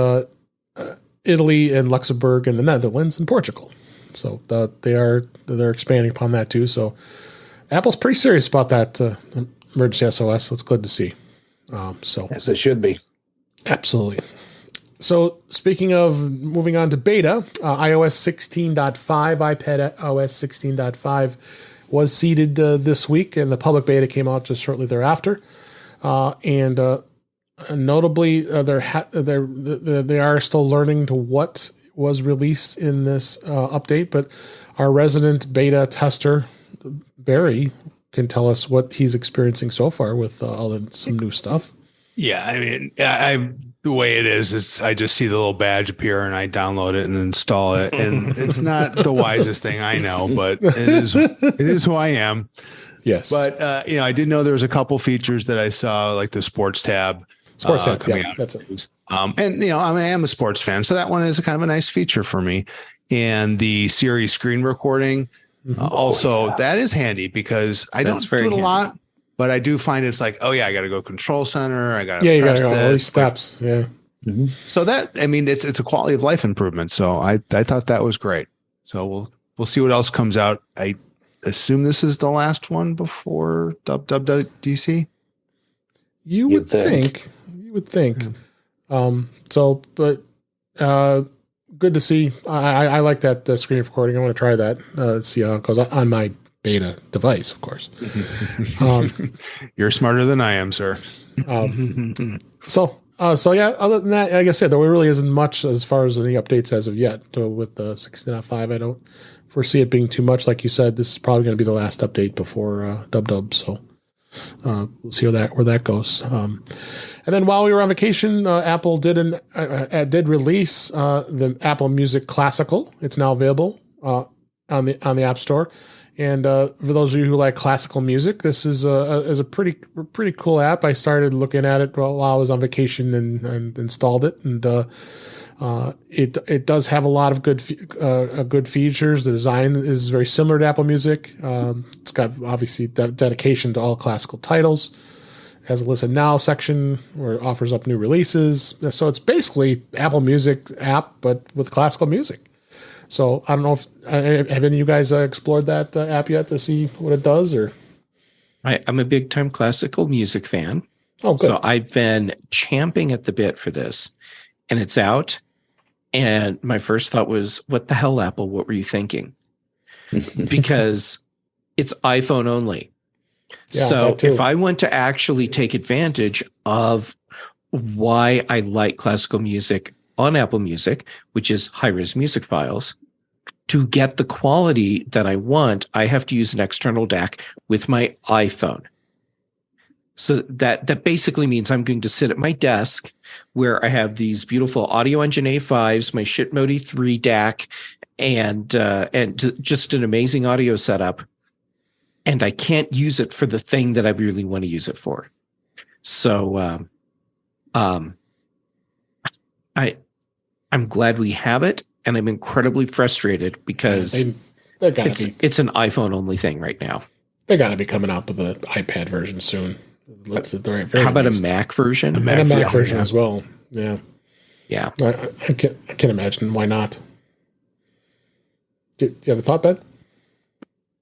A: Italy and Luxembourg and the Netherlands and Portugal. So they're expanding upon that too. So Apple's pretty serious about that emergency SOS. So it's good to see.
C: As it should be.
A: Absolutely. So speaking of moving on to beta, iOS 16.5, iPad OS 16.5 was seeded this week, and the public beta came out just shortly thereafter. And notably, they are still learning to what was released in this update, but our resident beta tester, Barry, can tell us what he's experiencing so far with some new stuff.
B: Yeah, I mean, the way it is I just see the little badge appear and I download it and install it, and it's not the wisest thing I know, but it is who I am.
A: Yes,
B: but I did know there was a couple features that I saw, like the sports tab. Coming out. That's it. And I am a sports fan, so that one is kind of a nice feature for me. And the Siri screen recording, that is handy because I don't do it a lot. But I do find it's like, I got to go control center. I got to
A: you got to go all these steps. Yeah.
B: Mm-hmm. So it's a quality of life improvement. So I thought that was great. So we'll see what else comes out. I assume this is the last one before WWDC.
A: You would think. But good to see. I like that screen recording. I want to try that. See how it goes on my beta device, of course.
B: You're smarter than I am, sir.
A: So yeah, other than that, like I said, there really isn't much as far as any updates as of yet. With the 16.5, I don't foresee it being too much. Like you said, this is probably going to be the last update before Dub. So we'll see where that goes. And then while we were on vacation, Apple did release the Apple Music Classical. It's now available on the App Store. And for those of you who like classical music, this is a pretty cool app. I started looking at it while I was on vacation and installed it. And it does have a lot of good features. The design is very similar to Apple Music. It's got obviously dedication to all classical titles. It has a Listen Now section where it offers up new releases. So it's basically Apple Music app, but with classical music. So I don't know if have any of you guys explored that app yet to see what it does, or?
D: I'm a big time classical music fan.
A: Oh, good.
D: So I've been champing at the bit for this, and it's out. And my first thought was, what the hell, Apple? What were you thinking? Because it's iPhone only.
A: Yeah,
D: so if I want to actually take advantage of why I like classical music on Apple Music, which is high-res music files, to get the quality that I want, I have to use an external DAC with my iPhone. So that basically means I'm going to sit at my desk where I have these beautiful Audio Engine A5s, my Shitmode 3 DAC, and just an amazing audio setup. And I can't use it for the thing that I really want to use it for. So I'm glad we have it, and I'm incredibly frustrated because it's an iPhone only thing right now.
A: They got to be coming out with an iPad version soon.
D: How about a Mac version?
A: A Mac version as well. Yeah.
D: Yeah.
A: I can't imagine why not. Do you have a thought, Ben?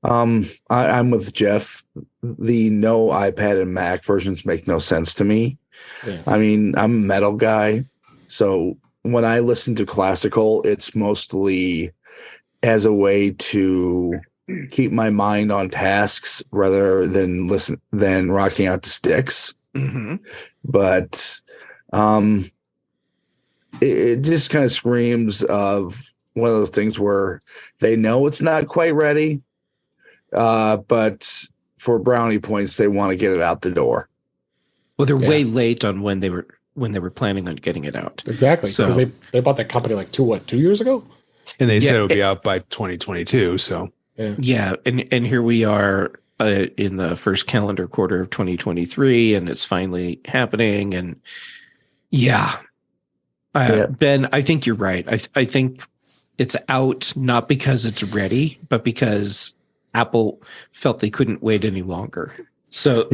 C: I'm with Jeff. The no iPad and Mac versions make no sense to me. Yeah. I mean, I'm a metal guy, so when I listen to classical, it's mostly as a way to keep my mind on tasks rather than rocking out to sticks.
D: Mm-hmm.
C: But it just kind of screams of one of those things where they know it's not quite ready, but for brownie points, they want to get it out the door.
D: Well, they're way late on when they were planning on getting it out.
A: Exactly. Because they bought that company like 2 years ago?
B: And they said it would be out by 2022. So
D: yeah. And here we are in the first calendar quarter of 2023, and it's finally happening. And Ben, I think you're right. I think it's out not because it's ready, but because Apple felt they couldn't wait any longer. So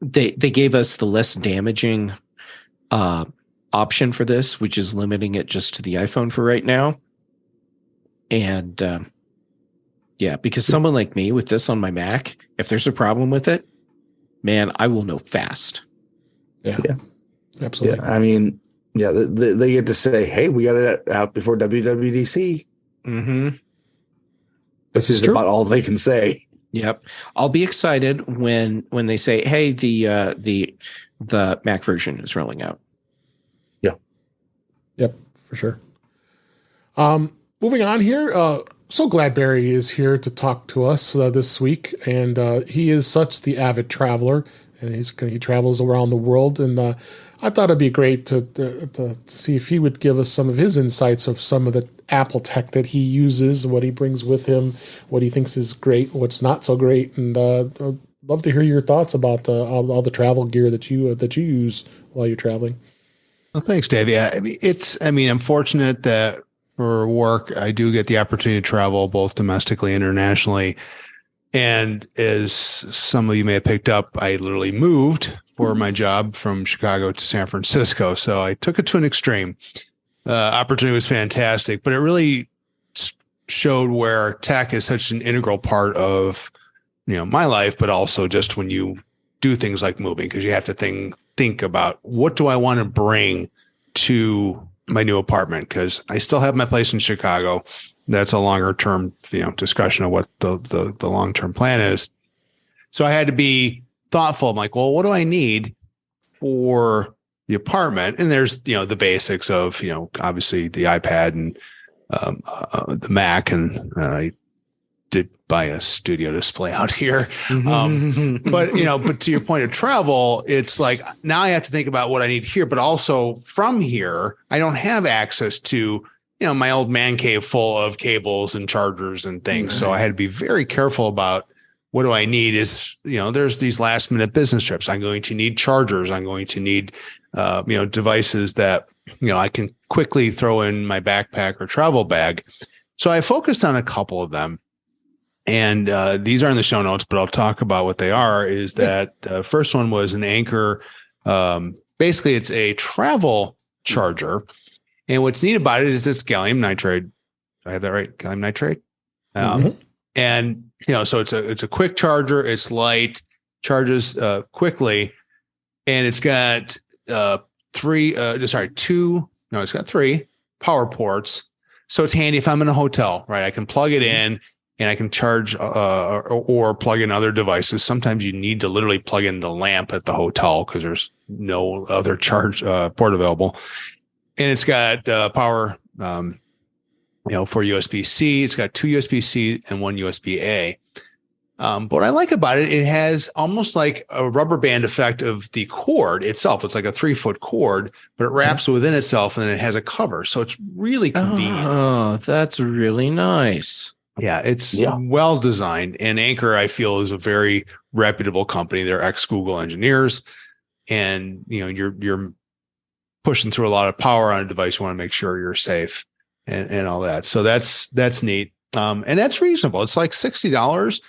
D: they gave us the less damaging option for this, which is limiting it just to the iPhone for right now. And because someone like me with this on my Mac, if there's a problem with it, man, I will know fast.
A: Yeah. Absolutely.
C: Yeah, I mean, they get to say, hey, we got it out before WWDC.
D: Mm-hmm.
C: This is about all they can say.
D: Yep. I'll be excited when they say, hey, the Mac version is rolling out.
C: Yeah.
A: Yep, for sure. Moving on here. So glad Barry is here to talk to us this week. And he is such the avid traveler, and he travels around the world. And I thought it'd be great to see if he would give us some of his insights of some of the Apple tech that he uses, what he brings with him, what he thinks is great, what's not so great. And I'd love to hear your thoughts about all the travel gear that you use while you're traveling.
B: Well, thanks, Dave. Yeah, I'm fortunate that for work, I do get the opportunity to travel both domestically and internationally. And as some of you may have picked up, I literally moved for my job from Chicago to San Francisco. So I took it to an extreme. Opportunity was fantastic, but it really showed where tech is such an integral part of, my life, but also just when you do things like moving, because you have to think about what do I want to bring to my new apartment because I still have my place in Chicago. That's a longer term, discussion of what the long term plan is. So I had to be thoughtful. I'm like, well, what do I need for the apartment? And there's the basics of obviously the iPad and the Mac, and I did buy a studio display out here. But to your point of travel, it's like now I have to think about what I need here, but also from here, I don't have access to, my old man cave full of cables and chargers and things. So I had to be very careful about what do I need is, there's these last minute business trips. I'm going to need chargers. I'm going to need, devices that, I can quickly throw in my backpack or travel bag. So I focused on a couple of them. And these are in the show notes, but I'll talk about what they are. Is that the first one was an Anker. Basically, it's a travel charger. And what's neat about it is it's gallium nitride. Did I have that right? Gallium nitride. And so it's a quick charger. It's light, charges quickly, and it's got three power ports. So it's handy if I'm in a hotel, right? I can plug it in. And I can charge or plug in other devices. Sometimes you need to literally plug in the lamp at the hotel because there's no other charge port available. And it's got power, for USB-C. It's got 2 USB-C and 1 USB-A. But what I like about it, it has almost like a rubber band effect of the cord itself. It's like a 3-foot cord, but it wraps within itself and then it has a cover. So it's really convenient.
D: Oh, that's really nice.
B: Yeah, it's well designed, and Anker, I feel, is a very reputable company. They're ex-Google engineers, and you're pushing through a lot of power on a device. You want to make sure you're safe and all that. So that's neat, and that's reasonable. It's like $60,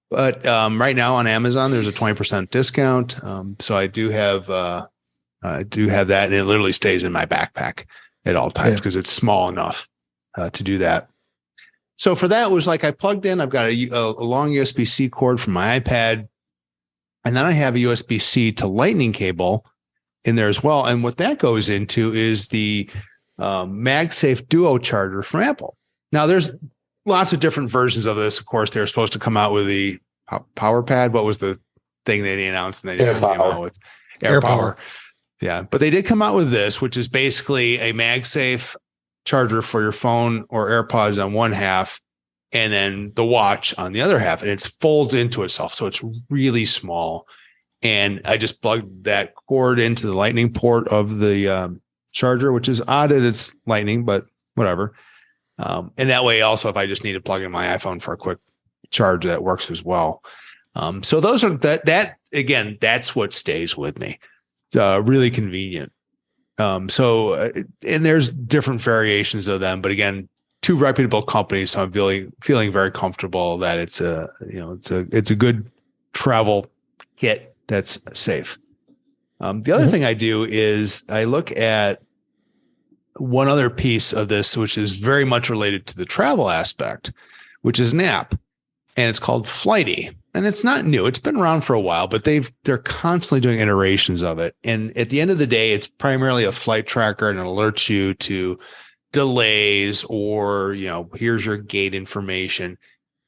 B: but right now on Amazon there's a 20% discount. So I do have that, and it literally stays in my backpack at all times because it's small enough to do that. So for that, it was like I plugged in, I've got a long USB-C cord from my iPad, and then I have a USB-C to lightning cable in there as well. And what that goes into is the MagSafe Duo charger from Apple. Now, there's lots of different versions of this. Of course, they were supposed to come out with the Power Pad. What was the thing they announced? And they didn't come out with Air Power. Yeah, but they did come out with this, which is basically a MagSafe charger for your phone or AirPods on one half, and then the watch on the other half, and it folds into itself. So it's really small. And I just plugged that cord into the lightning port of the charger, which is odd that it's lightning, but whatever. And that way also, if I just need to plug in my iPhone for a quick charge, that works as well. So those are that again, that's what stays with me. It's really convenient. And there's different variations of them, but again, 2 reputable companies. So I'm feeling very comfortable that it's a good travel kit that's safe. The other thing I do is I look at one other piece of this, which is very much related to the travel aspect, which is an app, and it's called Flighty. And it's not new. It's been around for a while, but they're constantly doing iterations of it. And at the end of the day, it's primarily a flight tracker, and it alerts you to delays or, here's your gate information.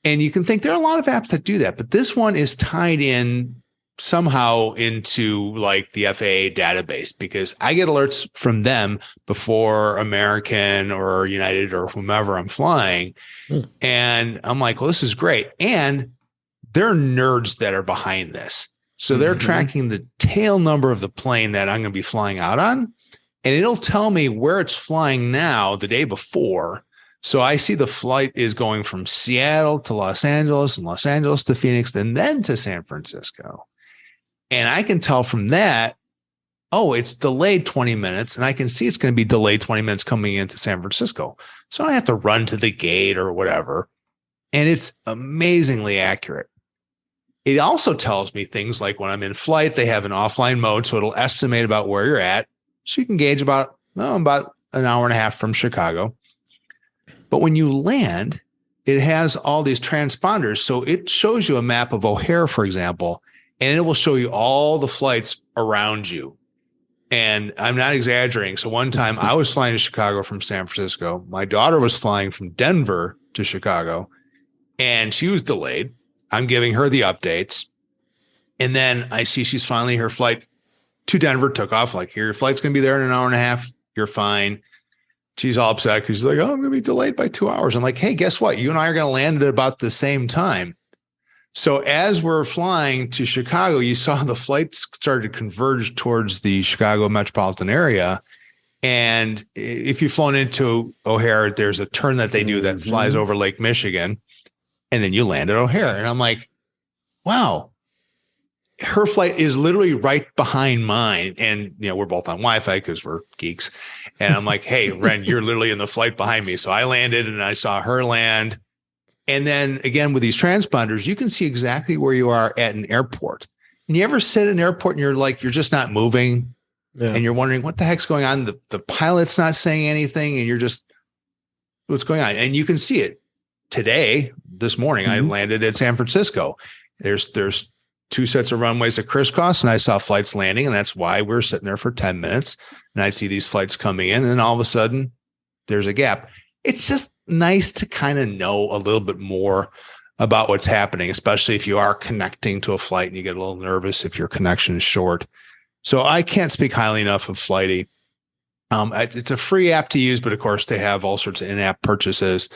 B: And you can think there are a lot of apps that do that, but this one is tied in somehow into like the FAA database, because I get alerts from them before American or United or whomever I'm flying. And I'm like, well, this is great. And they're nerds that are behind this. So they're tracking the tail number of the plane that I'm going to be flying out on, and it'll tell me where it's flying now the day before. So I see the flight is going from Seattle to Los Angeles and Los Angeles to Phoenix and then to San Francisco. And I can tell from that, oh, it's delayed 20 minutes, and I can see it's going to be delayed 20 minutes coming into San Francisco. So I don't have to run to the gate or whatever. And it's amazingly accurate. It also tells me things like when I'm in flight, they have an offline mode, so it'll estimate about where you're at. So you can gauge about an hour and a half from Chicago. But when you land, it has all these transponders. So it shows you a map of O'Hare, for example, and it will show you all the flights around you. And I'm not exaggerating. So one time I was flying to Chicago from San Francisco. My daughter was flying from Denver to Chicago, and she was delayed. I'm giving her the updates. And then I see she's finally, her flight to Denver took off. Like, here, your flight's going to be there in an hour and a half. You're fine. She's all upset because she's like, oh, I'm going to be delayed by 2 hours. I'm like, hey, guess what? You and I are going to land at about the same time. So as we're flying to Chicago, you saw the flights started to converge towards the Chicago metropolitan area. And if you've flown into O'Hare, there's a turn that they do that flies over Lake Michigan. And then you land at O'Hare. And I'm like, wow, her flight is literally right behind mine. And, we're both on Wi-Fi because we're geeks. And I'm like, hey, Ren, you're literally in the flight behind me. So I landed and I saw her land. And then again, with these transponders, you can see exactly where you are at an airport. And you ever sit in an airport and you're just not moving and you're wondering what the heck's going on? The pilot's not saying anything and you're just, what's going on? And you can see it today, this morning, I landed at San Francisco. There's 2 sets of runways that crisscross and I saw flights landing. And that's why we're sitting there for 10 minutes and I'd see these flights coming in and then all of a sudden there's a gap. It's just nice to kind of know a little bit more about what's happening, especially if you are connecting to a flight and you get a little nervous if your connection is short. So I can't speak highly enough of Flighty. It's a free app to use, but of course they have all sorts of in-app purchases.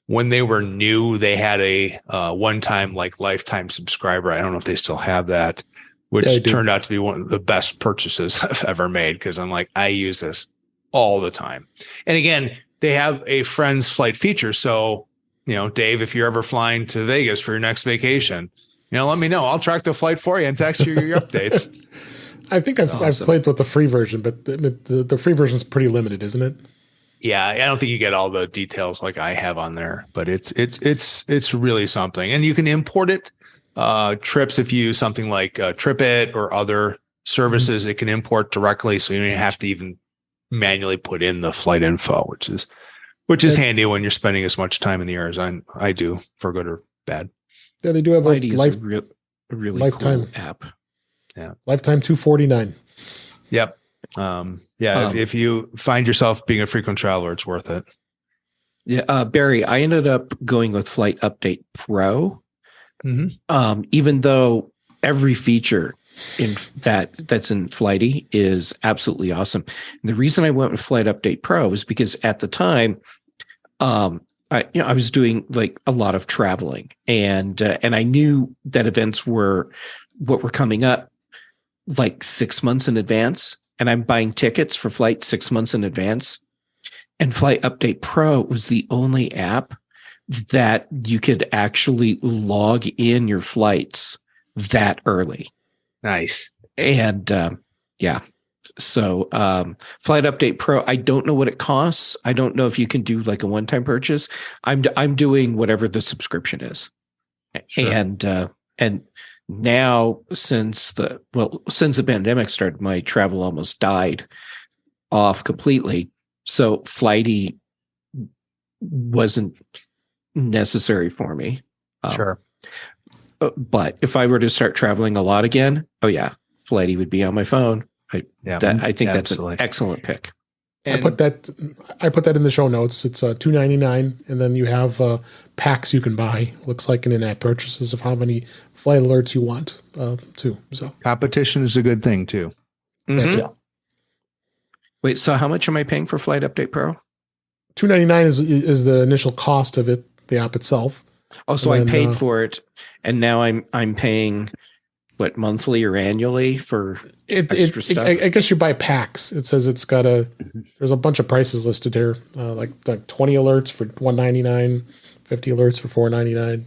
B: When they were new, they had a one-time lifetime subscriber. I don't know if they still have that, which turned out to be one of the best purchases I've ever made because I'm like, I use this all the time. And again, they have a friend's flight feature. So, Dave, if you're ever flying to Vegas for your next vacation, let me know. I'll track the flight for you and text you your updates.
A: I think I've played with the free version, but the free version is pretty limited, isn't it?
B: Yeah, I don't think you get all the details like I have on there, but it's really something. And you can import it. Trips, if you use something like TripIt or other services, it can import directly, so you don't have to even manually put in the flight info, which is handy when you're spending as much time in the air as I do, for good or bad.
A: Yeah, they do have a
D: really
A: lifetime
D: cool app.
B: Yeah,
A: lifetime $249.
B: Yep. If you find yourself being a frequent traveler, it's worth it.
D: Yeah, Barry, I ended up going with Flight Update Pro. Even though every feature that's in Flighty is absolutely awesome. And the reason I went with Flight Update Pro is because at the time, I was doing a lot of traveling, and I knew that events were coming up 6 months in advance, and I'm buying tickets for flight 6 months in advance. And Flight Update Pro was the only app that you could actually log in your flights that early.
B: Nice.
D: And so Flight Update Pro, I don't know what it costs. I don't know if you can do a one-time purchase. I'm doing whatever the subscription is. Sure. And now since the pandemic started, my travel almost died off completely. So Flighty wasn't necessary for me.
B: Sure.
D: But if I were to start traveling a lot again, Flighty would be on my phone. I think that's an excellent pick.
A: And I put that in the show notes. It's $2.99, and then you have packs you can buy. Looks like in in-app purchases of how many flight alerts you want too. So
B: competition is a good thing too.
D: Mm-hmm. Wait, so how much am I paying for Flight Update Pro?
A: $2.99 is the initial cost of it, the app itself.
D: Oh, so I paid for it, and now I'm paying monthly or annually for extra stuff?
A: I guess you buy packs. It says it's got there's a bunch of prices listed here, like 20 alerts for $1.99, 50 alerts for $4.99,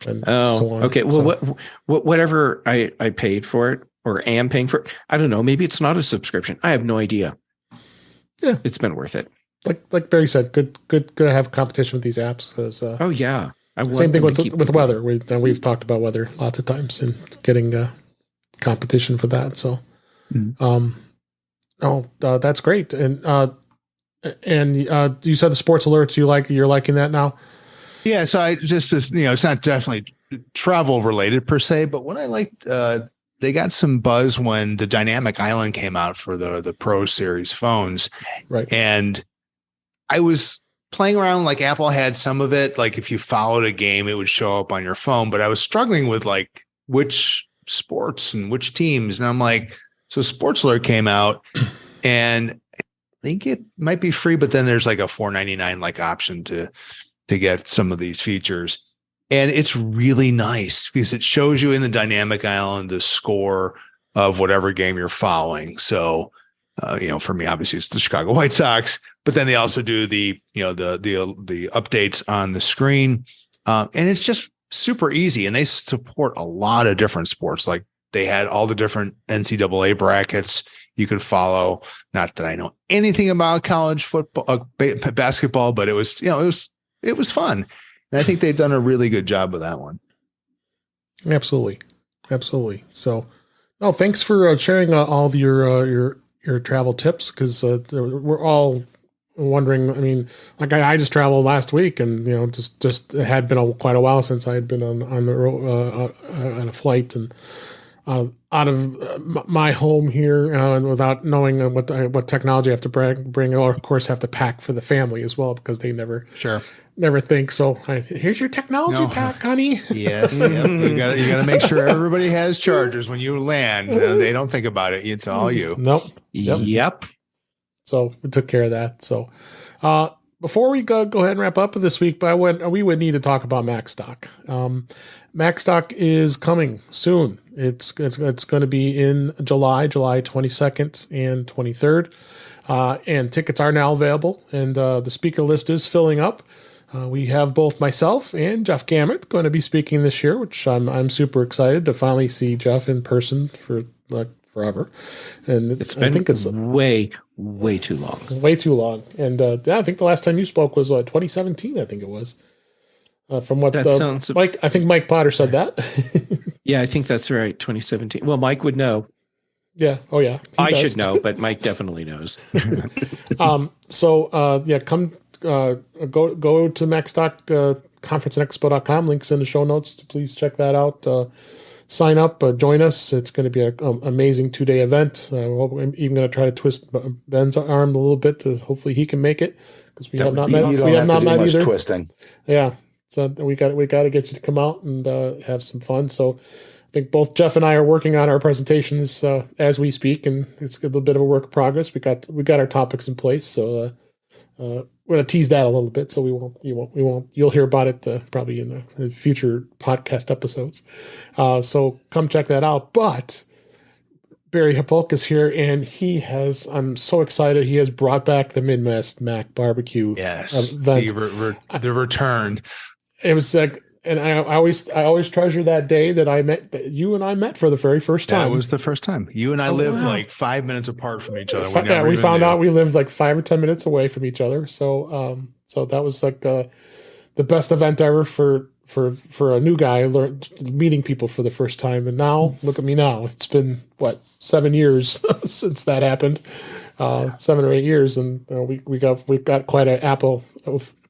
A: and so on.
D: Okay. Well, whatever I paid for it or am paying for it, I don't know. Maybe it's not a subscription. I have no idea.
A: Yeah,
D: it's been worth it.
A: Like Barry said, good to have competition with these apps. Because same thing with weather. We've talked about weather lots of times and getting competition for that. So, that's great. And you said the sports alerts you're liking that now.
B: Yeah. So I just it's not definitely travel related per se, but what I liked they got some buzz when the Dynamic Island came out for the Pro Series phones.
A: Right.
B: And I was playing around, like Apple had some of it. Like if you followed a game, it would show up on your phone, but I was struggling with like which sports and which teams. And I'm like, so Sports Alert came out and I think it might be free, but then there's like a $4.99 like option to get some of these features. And it's really nice because it shows you in the Dynamic Island the score of whatever game you're following. So, for me, obviously it's the Chicago White Sox, but then they also do the updates on the screen. And it's just super easy. And they support a lot of different sports. Like they had all the different NCAA brackets you could follow. Not that I know anything about college football, basketball, but it was fun. And I think they've done a really good job with that one.
A: Absolutely. So, thanks for sharing all of your travel tips, because we're all wondering. I mean, like I just traveled last week, and just it had been quite a while since I had been on the road on a flight and out of my home here, and without knowing what technology I have to bring, or of course have to pack for the family as well, because they never think. So here's your technology pack, honey.
B: Yes, yep. You got to make sure everybody has chargers when you land. They don't think about it. It's all you.
A: Nope.
D: Yep.
A: So we took care of that. So before we go ahead and wrap up this week, but we would need to talk about Macstock. Macstock is coming soon. It's going to be in July 22nd and 23rd. And tickets are now available, and the speaker list is filling up. We have both myself and Jeff Gamet going to be speaking this year, which I'm super excited to finally see Jeff in person for like forever. And
D: I think it's way too long.
A: Way too long. And I think the last time you spoke was 2017. I think it was. From what sounds, Mike, I think Mike Potter said that.
D: Yeah, I think that's right. 2017. Well, Mike would know.
A: Yeah. Oh, yeah.
D: I should know, but Mike definitely knows.
A: Come go to Macstock conferenceandexpo.com. Links in the show notes. Please check that out. Sign up, join us. It's going to be an amazing 2-day event. I'm even going to try to twist Ben's arm a little bit to hopefully he can make it, because we have not met. We have not met either.
C: Twisting.
A: Yeah. So we got to get you to come out and have some fun. So I think both Jeff and I are working on our presentations as we speak, and it's a little bit of a work in progress. We got our topics in place, so we're going to tease that a little bit. So we won't. You'll hear about it probably in the future podcast episodes. So come check that out. But Barry Fulk is here, and I'm so excited. He has brought back the Midwest Mac BBQ.
B: Yes,
A: event.
B: the return.
A: It was like, and I always treasure that day that you and I met for the very first time.
B: That was the first time. You and I lived like 5 minutes apart from each other.
A: We found out we lived like 5 or 10 minutes away from each other. So that was like the best event ever for a new guy, meeting people for the first time. And now look at me now. It's been 7 years since that happened, 7 or 8 years, and we've got quite an Apple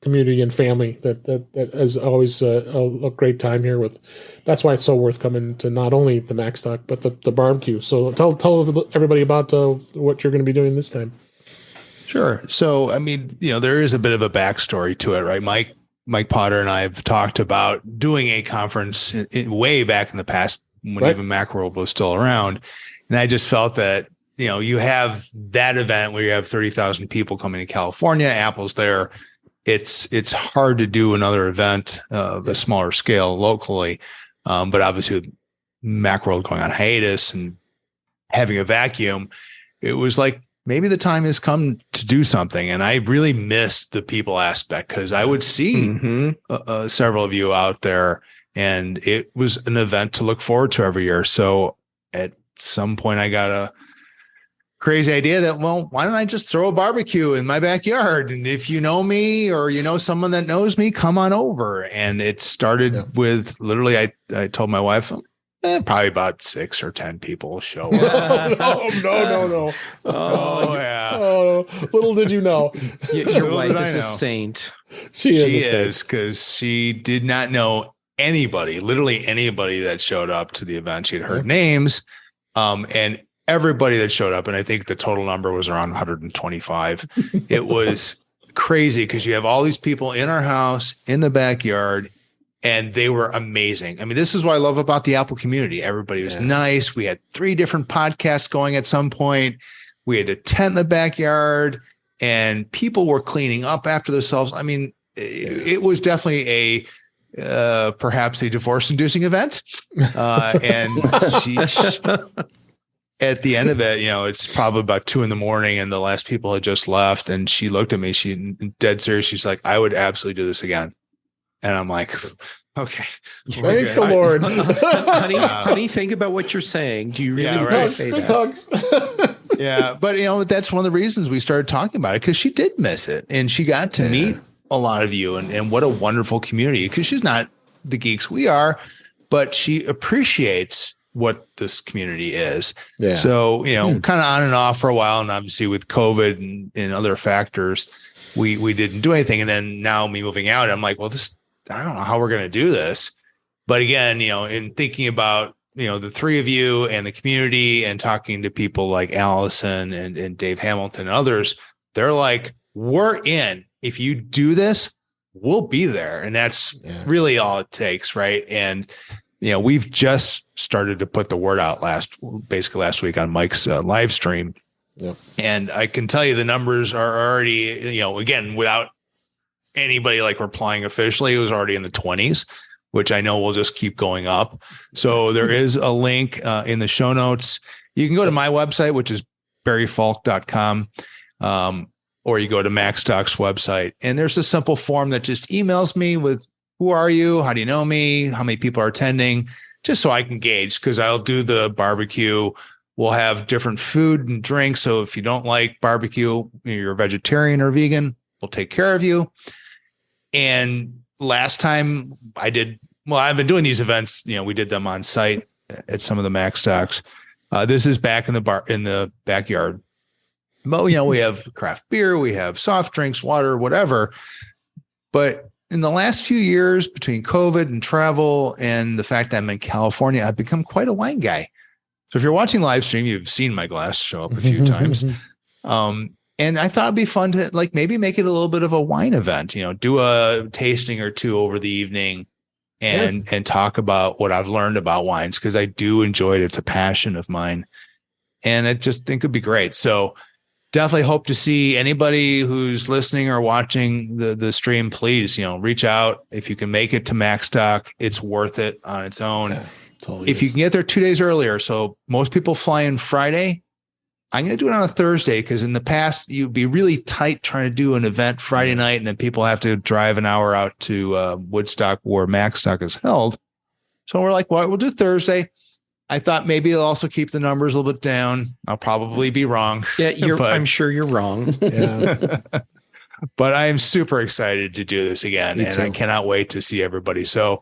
A: community and family that is always a great time here with. That's why it's so worth coming to not only the Macstock but the barbecue. So tell everybody about what you're going to be doing this time.
B: Sure. So I mean, there is a bit of a backstory to it, right? Mike Potter and I have talked about doing a conference way back in the past when even Macworld was still around, and I just felt that you have that event where you have 30,000 people coming to California. Apple's there. It's hard to do another event of a smaller scale locally, but obviously with Macworld going on hiatus and having a vacuum, it was like maybe the time has come to do something. And I really missed the people aspect, because I would see several of you out there, and it was an event to look forward to every year. So at some point I got a crazy idea that, well, why don't I just throw a barbecue in my backyard? And if you know me or someone that knows me, come on over. And it started with literally, I told my wife, probably about 6 or 10 people show up.
A: No.
B: Oh, yeah.
A: Oh, little did you know.
D: Your wife is a saint.
A: She is,
B: because she did not know anybody, literally anybody that showed up to the event. She had heard names, And everybody that showed up, and I think the total number was around 125. It was crazy because you have all these people in our house in the backyard, and they were amazing. I mean, this is what I love about the Apple community. Everybody was nice. We had 3 different podcasts going at some point. We had a tent in the backyard, and people were cleaning up after themselves. I mean, it was definitely perhaps a divorce-inducing event. And she at the end of it, it's probably about 2 a.m. and the last people had just left. And she looked at me, she dead serious. She's like, I would absolutely do this again. And I'm like, okay.
A: Thank the Lord.
D: honey, think about what you're saying. Do you really want to say that?
A: Hugs.
B: Yeah. But that's one of the reasons we started talking about it, because she did miss it. And she got to meet a lot of you, and what a wonderful community, because she's not the geeks we are, but she appreciates what this community is. Yeah. So, kind of on and off for a while. And obviously with COVID and other factors, we didn't do anything. And then now me moving out, I'm like, well, I don't know how we're going to do this. But again, in thinking about, the 3 of you and the community and talking to people like Allison and Dave Hamilton and others, they're like, we're in. If you do this, we'll be there. And that's really all it takes. Right. And, we've just started to put the word out last week on Mike's live stream. Yep. And I can tell you the numbers are already, again, without anybody like replying officially, it was already in the 20s, which I know will just keep going up. So there is a link in the show notes. You can go to my website, which is barryfulk.com. Or you go to Macstock's website, and there's a simple form that just emails me with, who are you? How do you know me? How many people are attending? Just so I can gauge, because I'll do the barbecue. We'll have different food and drinks. So if you don't like barbecue, you're a vegetarian or vegan, we'll take care of you. And last time I've been doing these events, we did them on site at some of the Macstocks. This is back in the backyard. But, we have craft beer, we have soft drinks, water, whatever. But in the last few years, between COVID and travel and the fact that I'm in California, I've become quite a wine guy. So if you're watching live stream, you've seen my glass show up a few times. And I thought it'd be fun to maybe make it a little bit of a wine event, do a tasting or 2 over the evening and talk about what I've learned about wines, because I do enjoy it. It's a passion of mine. And I just think it'd be great. So definitely hope to see anybody who's listening or watching the stream. Please, reach out. If you can make it to Macstock, it's worth it on its own. Yeah, totally if you can get there 2 days earlier. So most people fly in Friday. I'm going to do it on a Thursday, because in the past you'd be really tight trying to do an event Friday night, and then people have to drive an hour out to Woodstock where Macstock is held. So we're like, well, we'll do Thursday. I thought maybe it'll also keep the numbers a little bit down. I'll probably be wrong.
D: Yeah, I'm sure you're wrong.
B: Yeah. But I am super excited to do this again, and I cannot wait to see everybody. So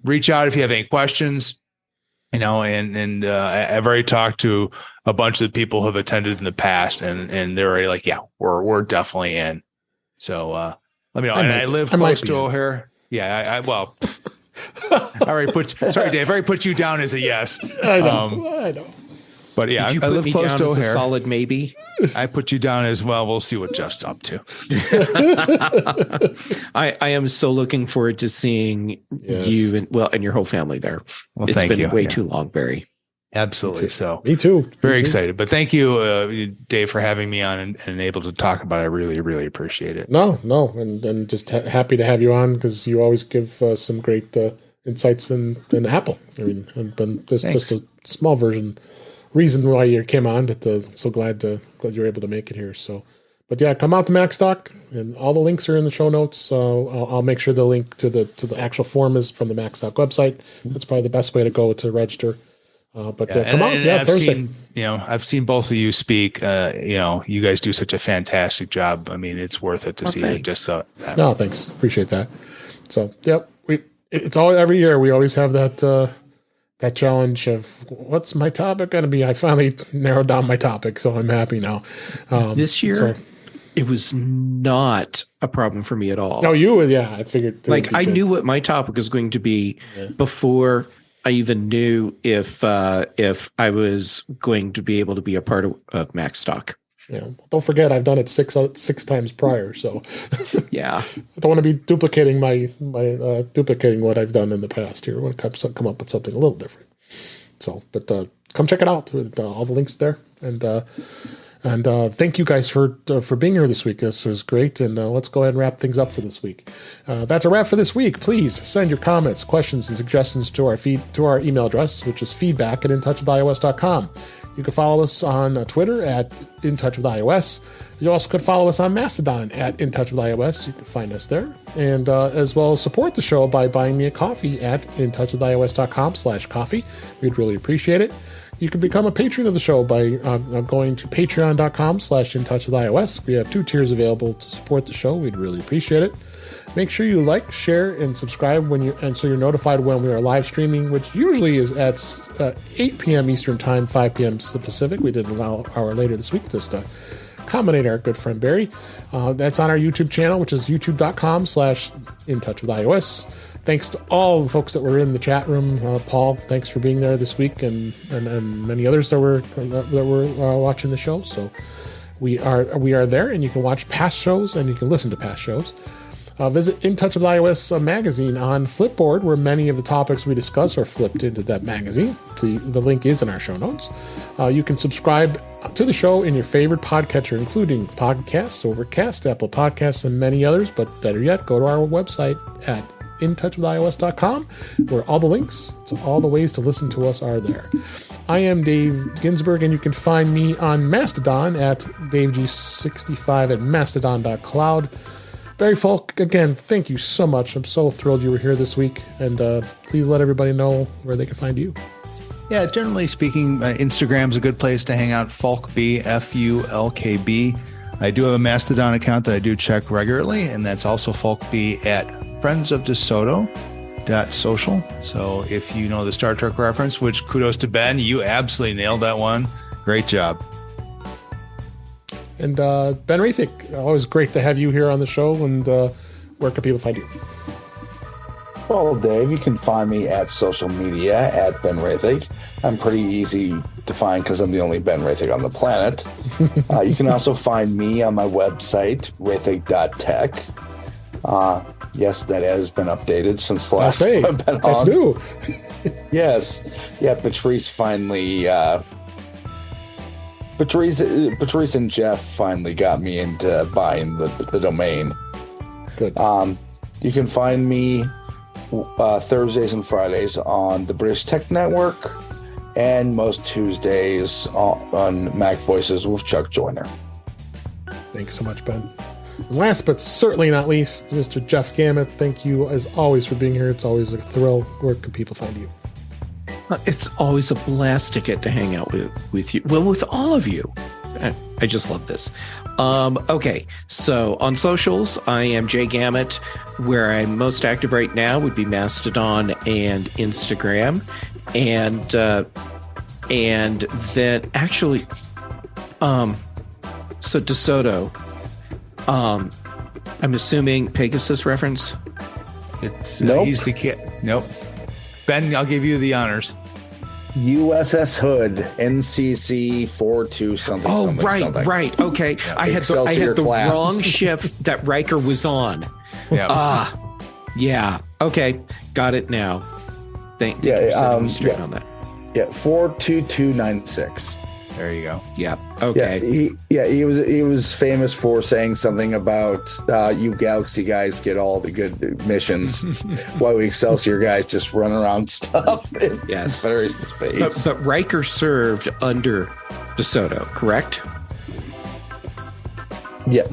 B: reach out if you have any questions. And I've already talked to a bunch of the people who have attended in the past, and they're already like, yeah, we're definitely in. So let me know. I live close to O'Hare. Yeah, well. Sorry, Dave. I already put you down as a yes.
A: I know.
B: But yeah,
D: Did you put me down as a solid maybe?
B: I put you down as well. We'll see what Jeff's up to.
D: I am so looking forward to seeing you and your whole family there.
B: Well,
D: it's been way too long, Barry.
B: Absolutely. So
A: me too.
B: Very excited. But thank you, Dave, for having me on and able to talk about it. I really, really appreciate it.
A: No. And just happy to have you on, because you always give some great insights in Apple. I mean, but just a small reason why you came on, but so glad you're able to make it here. So, but yeah, come out to Macstock, and all the links are in the show notes. So I'll make sure the link to the actual form is from the Macstock website. That's probably the best way to go to register. But come out, Thursday.
B: I've seen both of you speak. You guys do such a fantastic job. I mean, it's worth it to see it. Just
A: no, thanks, appreciate that. So, yep, it's all every year. We always have that challenge of what's my topic going to be. I finally narrowed down my topic, so I'm happy now.
D: This year, it was not a problem for me at all.
A: No, I figured.
D: I knew what my topic was going to be before knew if I was going to be able to be a part of Macstock.
A: Yeah. Don't forget, I've done it six times prior, so
D: yeah,
A: I don't want to be duplicating duplicating what I've done in the past here. I want to come up with something a little different. So, but come check it out. All the links there, and thank you guys for being here this week. This was great, and let's go ahead and wrap things up for this week. That's a wrap for this week. Please send your comments, questions, and suggestions to our email address, which is feedback@intouchwithios.com. You can follow us on Twitter at InTouchWithIOS. You also could follow us on Mastodon at InTouchWithIOS. You can find us there. And as well as support the show by buying me a coffee at InTouchWithIOS.com/coffee. We'd really appreciate it. You can become a patron of the show by going to patreon.com/InTouchWithIOS. We have 2 tiers available to support the show. We'd really appreciate it. Make sure you like, share, and subscribe so you're notified when we are live streaming, which usually is at 8 p.m. Eastern Time, 5 p.m. Pacific. We did an hour later this week just to accommodate our good friend Barry. That's on our YouTube channel, which is youtube.com/InTouchWithIOS. Thanks to all the folks that were in the chat room. Paul, thanks for being there this week, and many others that were watching the show. So we are there, and you can watch past shows and you can listen to past shows. Visit In Touch with iOS magazine on Flipboard, where many of the topics we discuss are flipped into that magazine. The link is in our show notes. You can subscribe to the show in your favorite podcatcher, including Podcasts, Overcast, Apple Podcasts, and many others. But better yet, go to our website at intouchwithios.com, where all the links to all the ways to listen to us are there. I am Dave Ginsburg, and you can find me on Mastodon at DaveG65 at mastodon.cloud. Barry Fulk, again, thank you so much. I'm so thrilled you were here this week, and please let everybody know where they can find you.
B: Yeah, generally speaking, Instagram's a good place to hang out. FulkB, FULKB. I do have a Mastodon account that I do check regularly, and that's also FulkB at friendsofdesoto.social. So if you know the Star Trek reference, which kudos to Ben, you absolutely nailed that one. Great job.
A: And Ben Roething, always great to have you here on the show. And where can people find you?
C: Well, Dave, you can find me at social media at Ben Roething. I'm pretty easy to find because I'm the only Ben Roething on the planet. You can also find me on my website, roething.tech. Yes, that has been updated since the last time I've been on.
A: That's new.
C: Yes. Yeah, Patrice finally... Patrice and Jeff finally got me into buying the domain.
A: Good.
C: You can find me Thursdays and Fridays on the British Tech Network, and most Tuesdays on Mac Voices with Chuck Joyner.
A: Thanks so much, Ben. And last but certainly not least, Mr. Jeff Gamet, thank you as always for being here. It's always a thrill. Where can people find you?
D: It's always a blast to get to hang out with you. Well, with all of you. I just love this. Okay, so on socials, I am Jay Gamet. Where I'm most active right now would be Mastodon and Instagram. And then actually, so DeSoto, I'm assuming Pegasus reference?
B: It's
C: Nope.
B: He's the kid. Nope. Ben, I'll give you the honors.
C: USS Hood, NCC 42 something.
D: Oh,
C: something,
D: right,
C: something.
D: right. Okay.
C: Yeah,
D: I had the
C: class.
D: wrong ship that Riker was on.
B: Yeah.
D: Yeah. Okay. Got it now. Thank you for setting me straight on that.
C: Yeah, 42296.
B: There you go.
D: Yeah. Okay.
C: He was famous for saying something about you Galaxy guys get all the good missions, while we Excelsior guys just run around stuff in Federation space.
D: But Riker served under DeSoto, correct?
C: Yeah.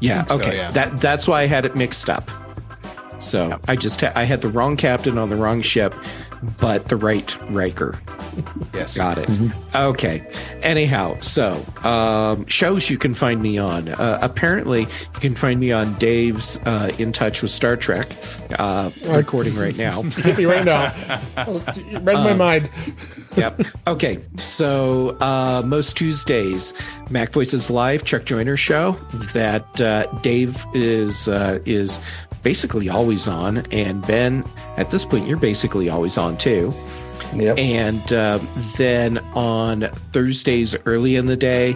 D: Yeah.
B: So,
D: Okay.
B: yeah.
D: That's why I had it mixed up. So I just I had the wrong captain on the wrong ship, but the right Riker.
B: Yes.
D: Got it. Okay. Anyhow, so shows you can find me on. Apparently, you can find me on Dave's In Touch with Star Trek, recording right now.
A: Hit me right now. Read my mind.
D: Yep. Okay. So most Tuesdays, Mac Voices Live, Chuck Joyner show that Dave is basically always on. And Ben, at this point, you're basically always on too.
C: Yep.
D: And then on Thursdays early in the day,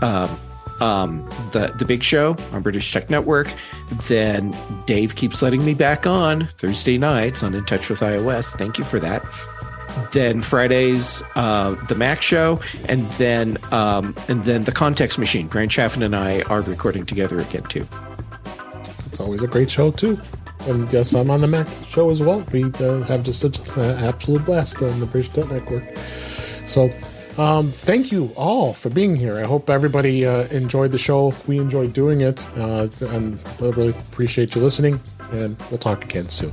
D: the Big Show on British Tech Network. Then Dave keeps letting me back on Thursday nights on In Touch with iOS. Thank you for that. Then Fridays, the Mac Show, and then the Context Machine. Brian Chaffin and I are recording together again too.
A: It's always a great show too. And yes, I'm on the Mac Show as well. We have just an absolute blast on the British Tech Network. So thank you all for being here. I hope everybody enjoyed the show. We enjoyed doing it, and I really appreciate you listening. And we'll talk again soon.